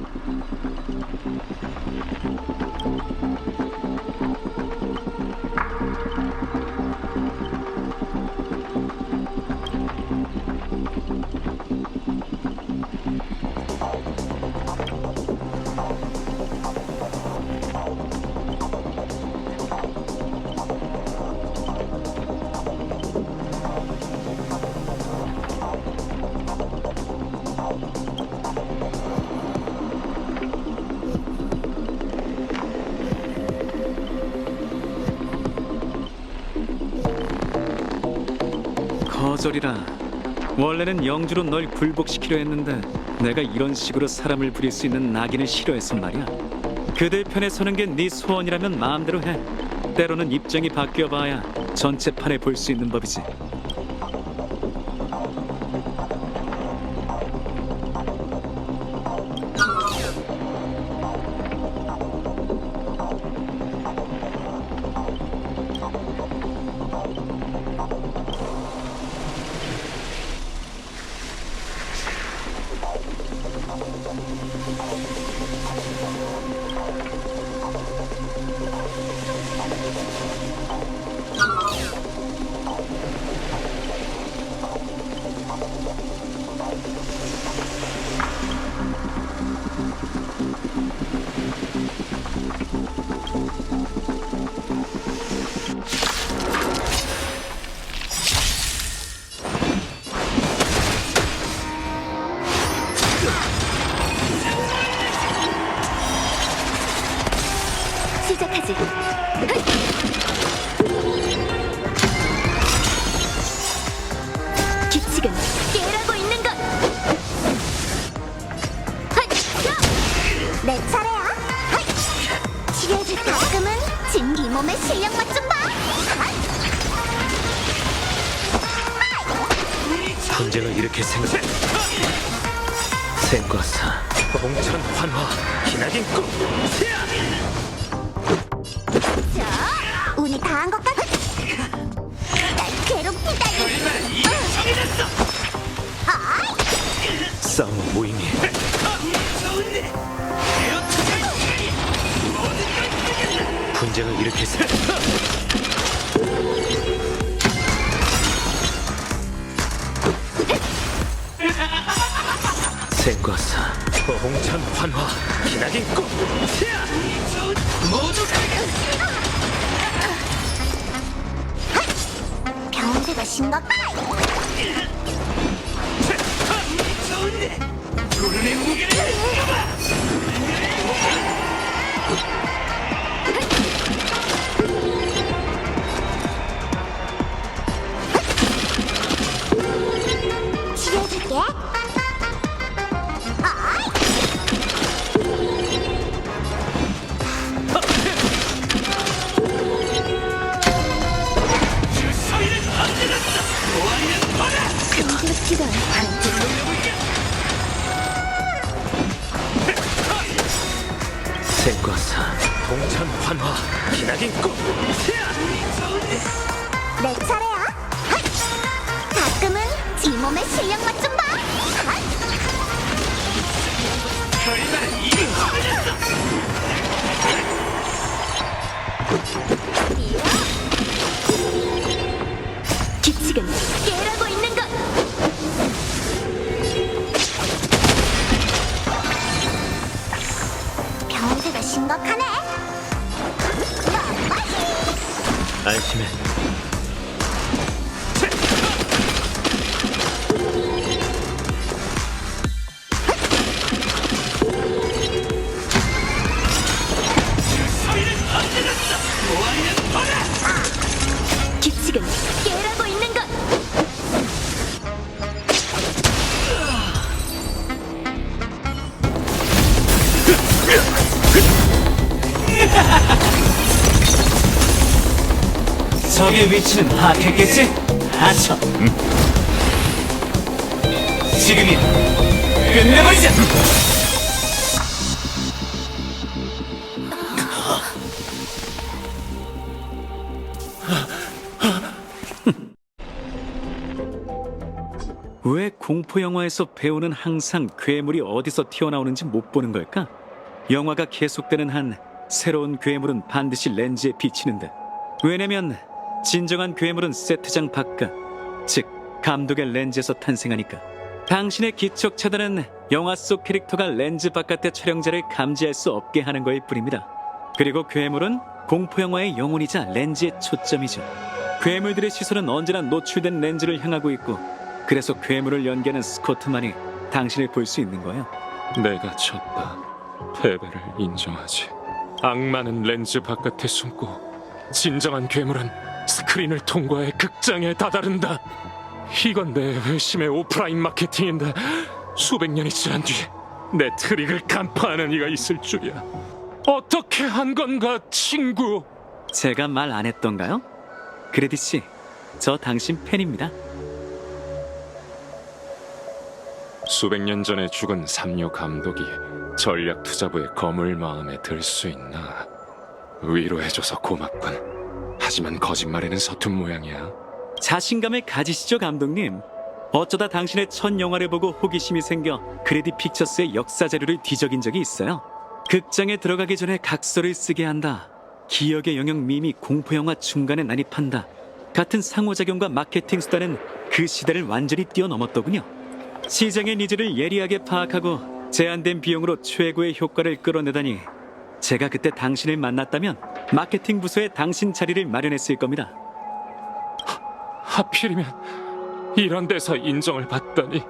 Speaker 7: 거절이라. 원래는 영주로 널 굴복시키려 했는데 내가 이런 식으로 사람을 부릴 수 있는 낙인을 싫어해서 말이야. 그들 편에 서는 게 네 소원이라면 마음대로 해. 때로는 입장이 바뀌어봐야 전체판에 볼 수 있는 법이지.
Speaker 1: 시작하지. 규칙은 깨라고 있는 것. 내 차례야. 치료해줄 가끔은 진기 몸의 실력 맛 좀 봐.
Speaker 5: 전쟁을 일으킬 생각. 생과사, 홍천 환화, 기나긴 꿈.
Speaker 1: 자, 운이 다한 것 같아. 날 괴롭히다니.
Speaker 5: 싸움은 무의미해. 분쟁을 일으킬 생각. 생과사, 홍천 환화, 기나긴 꿈. 모두
Speaker 1: 병세가 심각해.
Speaker 5: 구름의 무게를
Speaker 1: 치료해줄게. 공격지가
Speaker 5: 생과사, 홍천 환화, 기나긴 꿈.
Speaker 1: 내 차례야. 가끔은 지 몸의 실력 맛 좀 봐. 규칙은 깨라고 있는 것. 병세가 심각하네.
Speaker 5: 안심해.
Speaker 1: 규칙은 깨라고 있는 것.
Speaker 10: 적의 위치는 파악했겠지? 아쳐. 지금이야. 끝내버리자.
Speaker 7: 왜 공포 영화에서 배우는 항상 괴물이 어디서 튀어나오는지 못 보는 걸까? 영화가 계속되는 한 새로운 괴물은 반드시 렌즈에 비치는데, 왜냐면 진정한 괴물은 세트장 바깥, 즉 감독의 렌즈에서 탄생하니까. 당신의 기척 차단은 영화 속 캐릭터가 렌즈 바깥의 촬영자를 감지할 수 없게 하는 거일 뿐입니다. 그리고 괴물은 공포 영화의 영혼이자 렌즈의 초점이죠. 괴물들의 시선은 언제나 노출된 렌즈를 향하고 있고, 그래서 괴물을 연기하는 스코트만이 당신을 볼 수 있는 거예요.
Speaker 9: 내가 졌다. 패배를 인정하지. 악마는 렌즈 바깥에 숨고 진정한 괴물은 스크린을 통과해 극장에 다다른다. 이건 내 회심의 오프라인 마케팅인데 수백 년이 지난 뒤에 내 트릭을 간파하는 이가 있을 줄이야. 어떻게 한 건가, 친구?
Speaker 7: 제가 말 안 했던가요? 그레디 씨, 저 당신 팬입니다.
Speaker 9: 수백 년 전에 죽은 삼류 감독이 전략 투자부의 검을 마음에 들 수 있나? 위로해줘서 고맙군. 하지만 거짓말에는 서툰 모양이야.
Speaker 7: 자신감을 가지시죠, 감독님. 어쩌다 당신의 첫 영화를 보고 호기심이 생겨 그레디 픽처스의 역사 자료를 뒤적인 적이 있어요. 극장에 들어가기 전에 각서를 쓰게 한다. 기억의 영역 밈이 공포영화 중간에 난입한다. 같은 상호작용과 마케팅 수단은 그 시대를 완전히 뛰어넘었더군요. 시장의 니즈를 예리하게 파악하고 제한된 비용으로 최고의 효과를 끌어내다니, 제가 그때 당신을 만났다면 마케팅 부서에 당신 자리를 마련했을 겁니다.
Speaker 9: 하필이면 이런 데서 인정을 받다니.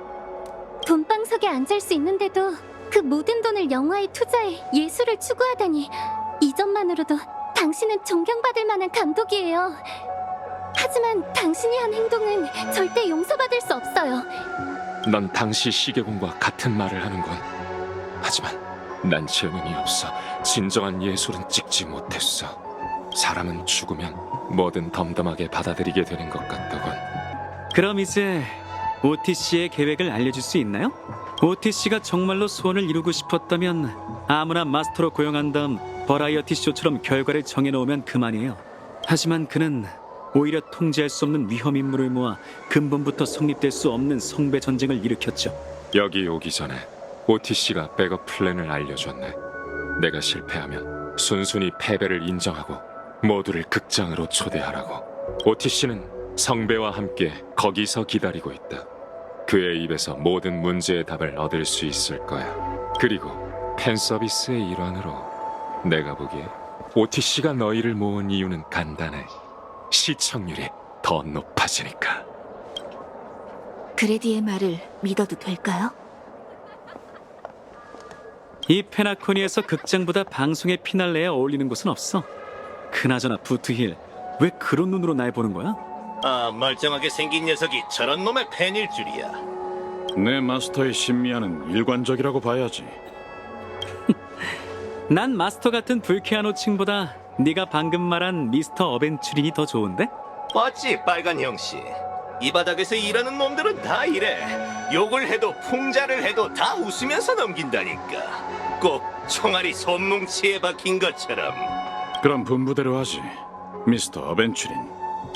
Speaker 1: 돈방석에 앉을 수 있는데도 그 모든 돈을 영화에 투자해 예술을 추구하다니, 이 점만으로도 당신은 존경받을 만한 감독이에요. 하지만 당신이 한 행동은 절대 용서받을 수 없어요.
Speaker 9: 넌 당시 시계공과 같은 말을 하는군. 하지만 난 재능이 없어 진정한 예술은 찍지 못했어. 사람은 죽으면 뭐든 덤덤하게 받아들이게 되는 것 같더군.
Speaker 7: 그럼 이제 오티 씨의 계획을 알려줄 수 있나요? 오티 씨가 정말로 소원을 이루고 싶었다면 아무나 마스터로 고용한 다음 버라이어티 쇼처럼 결과를 정해놓으면 그만이에요. 하지만 그는 오히려 통제할 수 없는 위험 인물을 모아 근본부터 성립될 수 없는 성배 전쟁을 일으켰죠.
Speaker 9: 여기 오기 전에 OTC가 백업 플랜을 알려줬네. 내가 실패하면 순순히 패배를 인정하고 모두를 극장으로 초대하라고. OTC는 성배와 함께 거기서 기다리고 있다. 그의 입에서 모든 문제의 답을 얻을 수 있을 거야. 그리고 팬서비스의 일환으로 내가 보기에 OTC가 너희를 모은 이유는 간단해. 시청률이 더 높아지니까.
Speaker 4: 그레디의 말을 믿어도 될까요?
Speaker 7: 이 페나코니에서 극장보다 방송의 피날레에 어울리는 곳은 없어. 그나저나 부트힐, 왜 그런 눈으로 날 보는 거야?
Speaker 5: 아, 멀쩡하게 생긴 녀석이 저런 놈의 팬일 줄이야.
Speaker 6: 내 마스터의 신미아는 일관적이라고 봐야지.
Speaker 7: 난 마스터 같은 불쾌한 호칭보다 네가 방금 말한 미스터 어벤츄린이 더 좋은데?
Speaker 5: 봤지, 빨간 형씨. 이 바닥에서 일하는 놈들은 다 이래. 욕을 해도 풍자를 해도 다 웃으면서 넘긴다니까. 꼭 총알이 손뭉치에 박힌 것처럼.
Speaker 6: 그럼 분부대로 하지, 미스터 어벤츄린.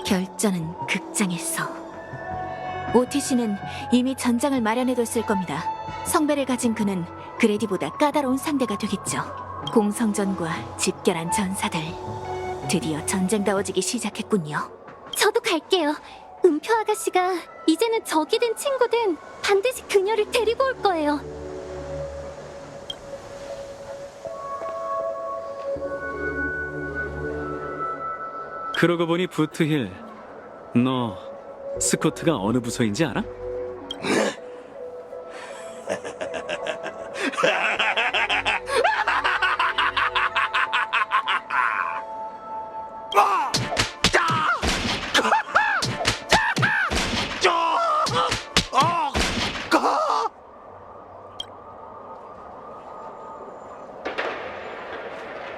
Speaker 4: 결전은 극장에서. OTC는 이미 전장을 마련해뒀을 겁니다. 성배를 가진 그는 그레디보다 까다로운 상대가 되겠죠. 공성전과 집결한 전사들, 드디어 전쟁다워지기 시작했군요.
Speaker 1: 저도 갈게요. 은표 아가씨가 이제는 적이든 친구든 반드시 그녀를 데리고 올 거예요.
Speaker 7: 그러고 보니 부트힐, 너 스코트가 어느 부서인지 알아?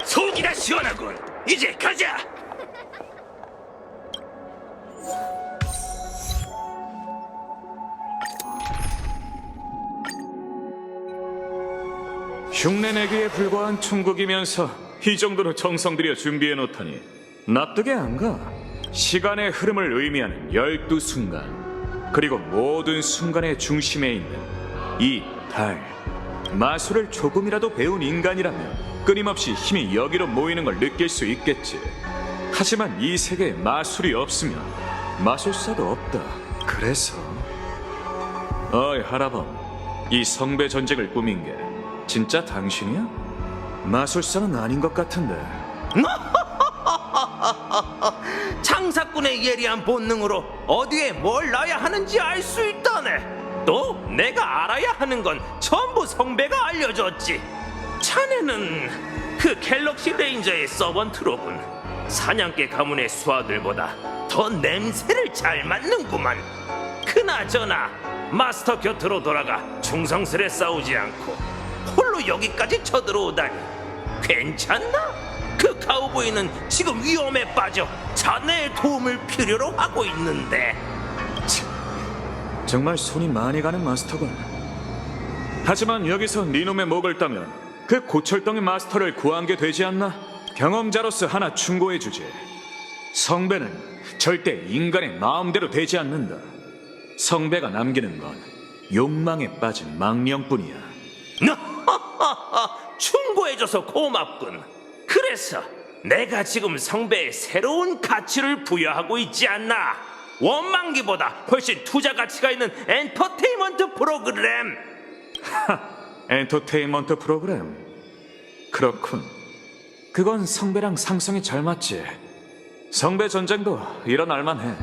Speaker 5: 속이 다 시원하군. 이제 가자.
Speaker 11: 흉내내기에 불과한 총국이면서 이 정도로 정성 들여 준비해 놓다니 납득이 안 가. 시간의 흐름을 의미하는 12순간, 그리고 모든 순간의 중심에 있는 이 달. 마술을 조금이라도 배운 인간이라면 끊임없이 힘이 여기로 모이는 걸 느낄 수 있겠지. 하지만 이 세계에 마술이 없으면 마술사도 없다. 그래서 어이 하라범, 이 성배 전쟁을 꾸민 게 진짜 당신이야? 마술사는 아닌 것 같은데.
Speaker 5: 장사꾼의 예리한 본능으로 어디에 뭘 놔야 하는지 알 수 있다네. 또 내가 알아야 하는 건 전부 성배가 알려줬지. 자네는 그 갤럭시 레인저의 서번트로군. 사냥개 가문의 수하들보다 더 냄새를 잘 맡는구만. 그나저나 마스터 곁으로 돌아가 충성스레 싸우지 않고 홀로 여기까지 쳐들어오다니 괜찮나? 그 카우보이는 지금 위험에 빠져 자네의 도움을 필요로 하고 있는데.
Speaker 11: 정말 손이 많이 가는 마스터군. 하지만 여기서 네놈의 목을 따면 그 고철덩이 마스터를 구한 게 되지 않나? 경험자로서 하나 충고해주지. 성배는 절대 인간의 마음대로 되지 않는다. 성배가 남기는 건 욕망에 빠진 망령뿐이야.
Speaker 5: 충고해줘서 고맙군. 그래서 내가 지금 성배에 새로운 가치를 부여하고 있지 않나? 원망기보다 훨씬 투자 가치가 있는 엔터테인먼트 프로그램.
Speaker 11: 엔터테인먼트 프로그램. 그렇군. 그건 성배랑 상성이 잘 맞지. 성배 전쟁도 일어날 만해.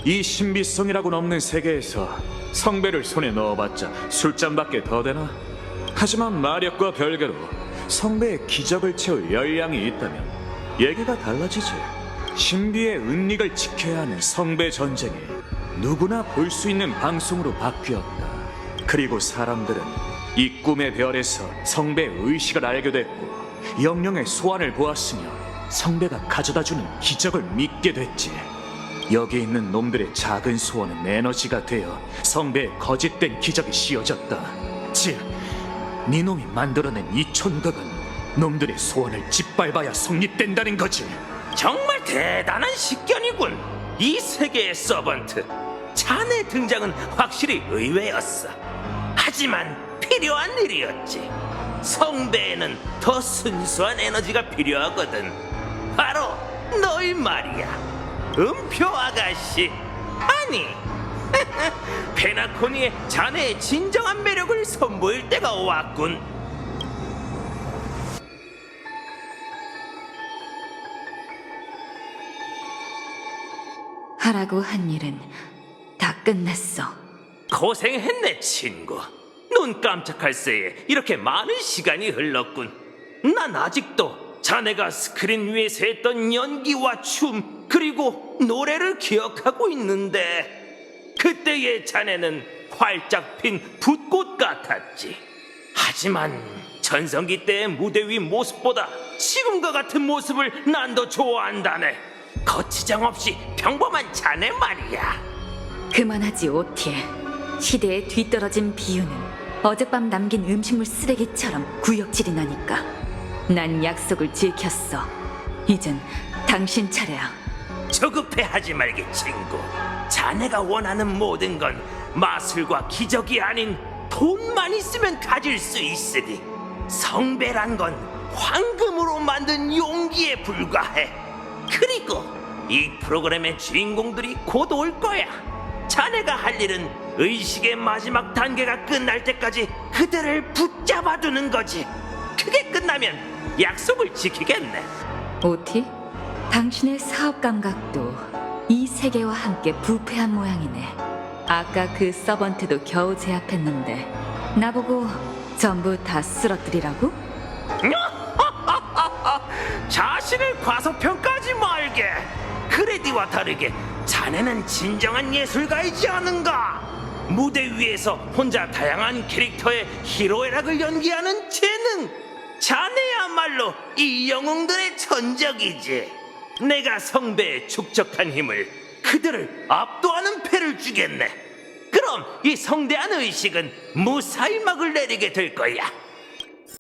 Speaker 11: 이 신비성이라고는 없는 세계에서 성배를 손에 넣어봤자 술잔밖에 더 되나? 하지만 마력과 별개로 성배의 기적을 채울 열량이 있다면 얘기가 달라지지. 신비의 은닉을 지켜야 하는 성배 전쟁이 누구나 볼 수 있는 방송으로 바뀌었다. 그리고 사람들은 이 꿈의 별에서 성배의 의식을 알게 됐고 영령의 소환을 보았으며 성배가 가져다주는 기적을 믿게 됐지. 여기 있는 놈들의 작은 소원은 에너지가 되어 성배의 거짓된 기적이 씌워졌다. 즉, 네 놈이 만들어낸 이 촌각은 놈들의 소원을 짓밟아야 성립된다는 거지.
Speaker 5: 정말 대단한 식견이군. 이 세계의 서번트. 자네 등장은 확실히 의외였어. 하지만 필요한 일이었지. 성배에는 더 순수한 에너지가 필요하거든. 바로 너희 말이야, 음표 아가씨. 아니, 페나코니에 자네의 진정한 매력을 선보일 때가 왔군.
Speaker 3: 하라고 한 일은 다 끝났어.
Speaker 5: 고생했네, 친구. 눈 깜짝할 새에 이렇게 많은 시간이 흘렀군. 난 아직도 자네가 스크린 위에서 했던 연기와 춤, 그리고 노래를 기억하고 있는데, 그때의 자네는 활짝 핀 붓꽃 같았지. 하지만 전성기 때의 무대 위 모습보다 지금과 같은 모습을 난 더 좋아한다네. 거치장 없이 평범한 자네 말이야.
Speaker 3: 그만하지, 오티에. 시대에 뒤떨어진 비유는 어젯밤 남긴 음식물 쓰레기처럼 구역질이 나니까. 난 약속을 지켰어. 이젠 당신 차례야.
Speaker 5: 조급해하지 말게, 친구. 자네가 원하는 모든 건 마술과 기적이 아닌 돈만 있으면 가질 수 있으니, 성배란 건 황금으로 만든 용기에 불과해. 그리고 이 프로그램의 주인공들이 곧 올 거야. 자네가 할 일은 의식의 마지막 단계가 끝날 때까지 그들을 붙잡아두는 거지. 그게 끝나면 약속을 지키겠네.
Speaker 3: 오티, 당신의 사업 감각도 이 세계와 함께 부패한 모양이네. 아까 그 서번트도 겨우 제압했는데 나보고 전부 다 쓰러뜨리라고?
Speaker 5: 자신을 과소평가하지 말게. 그레디와 다르게 자네는 진정한 예술가이지 않은가? 무대 위에서 혼자 다양한 캐릭터의 히로애락을 연기하는 재능, 자네야말로 이 영웅들의 천적이지. 내가 성배에 축적한 힘을 그들을 압도하는 패를 주겠네. 그럼 이 성대한 의식은 무사히 막을 내리게 될 거야.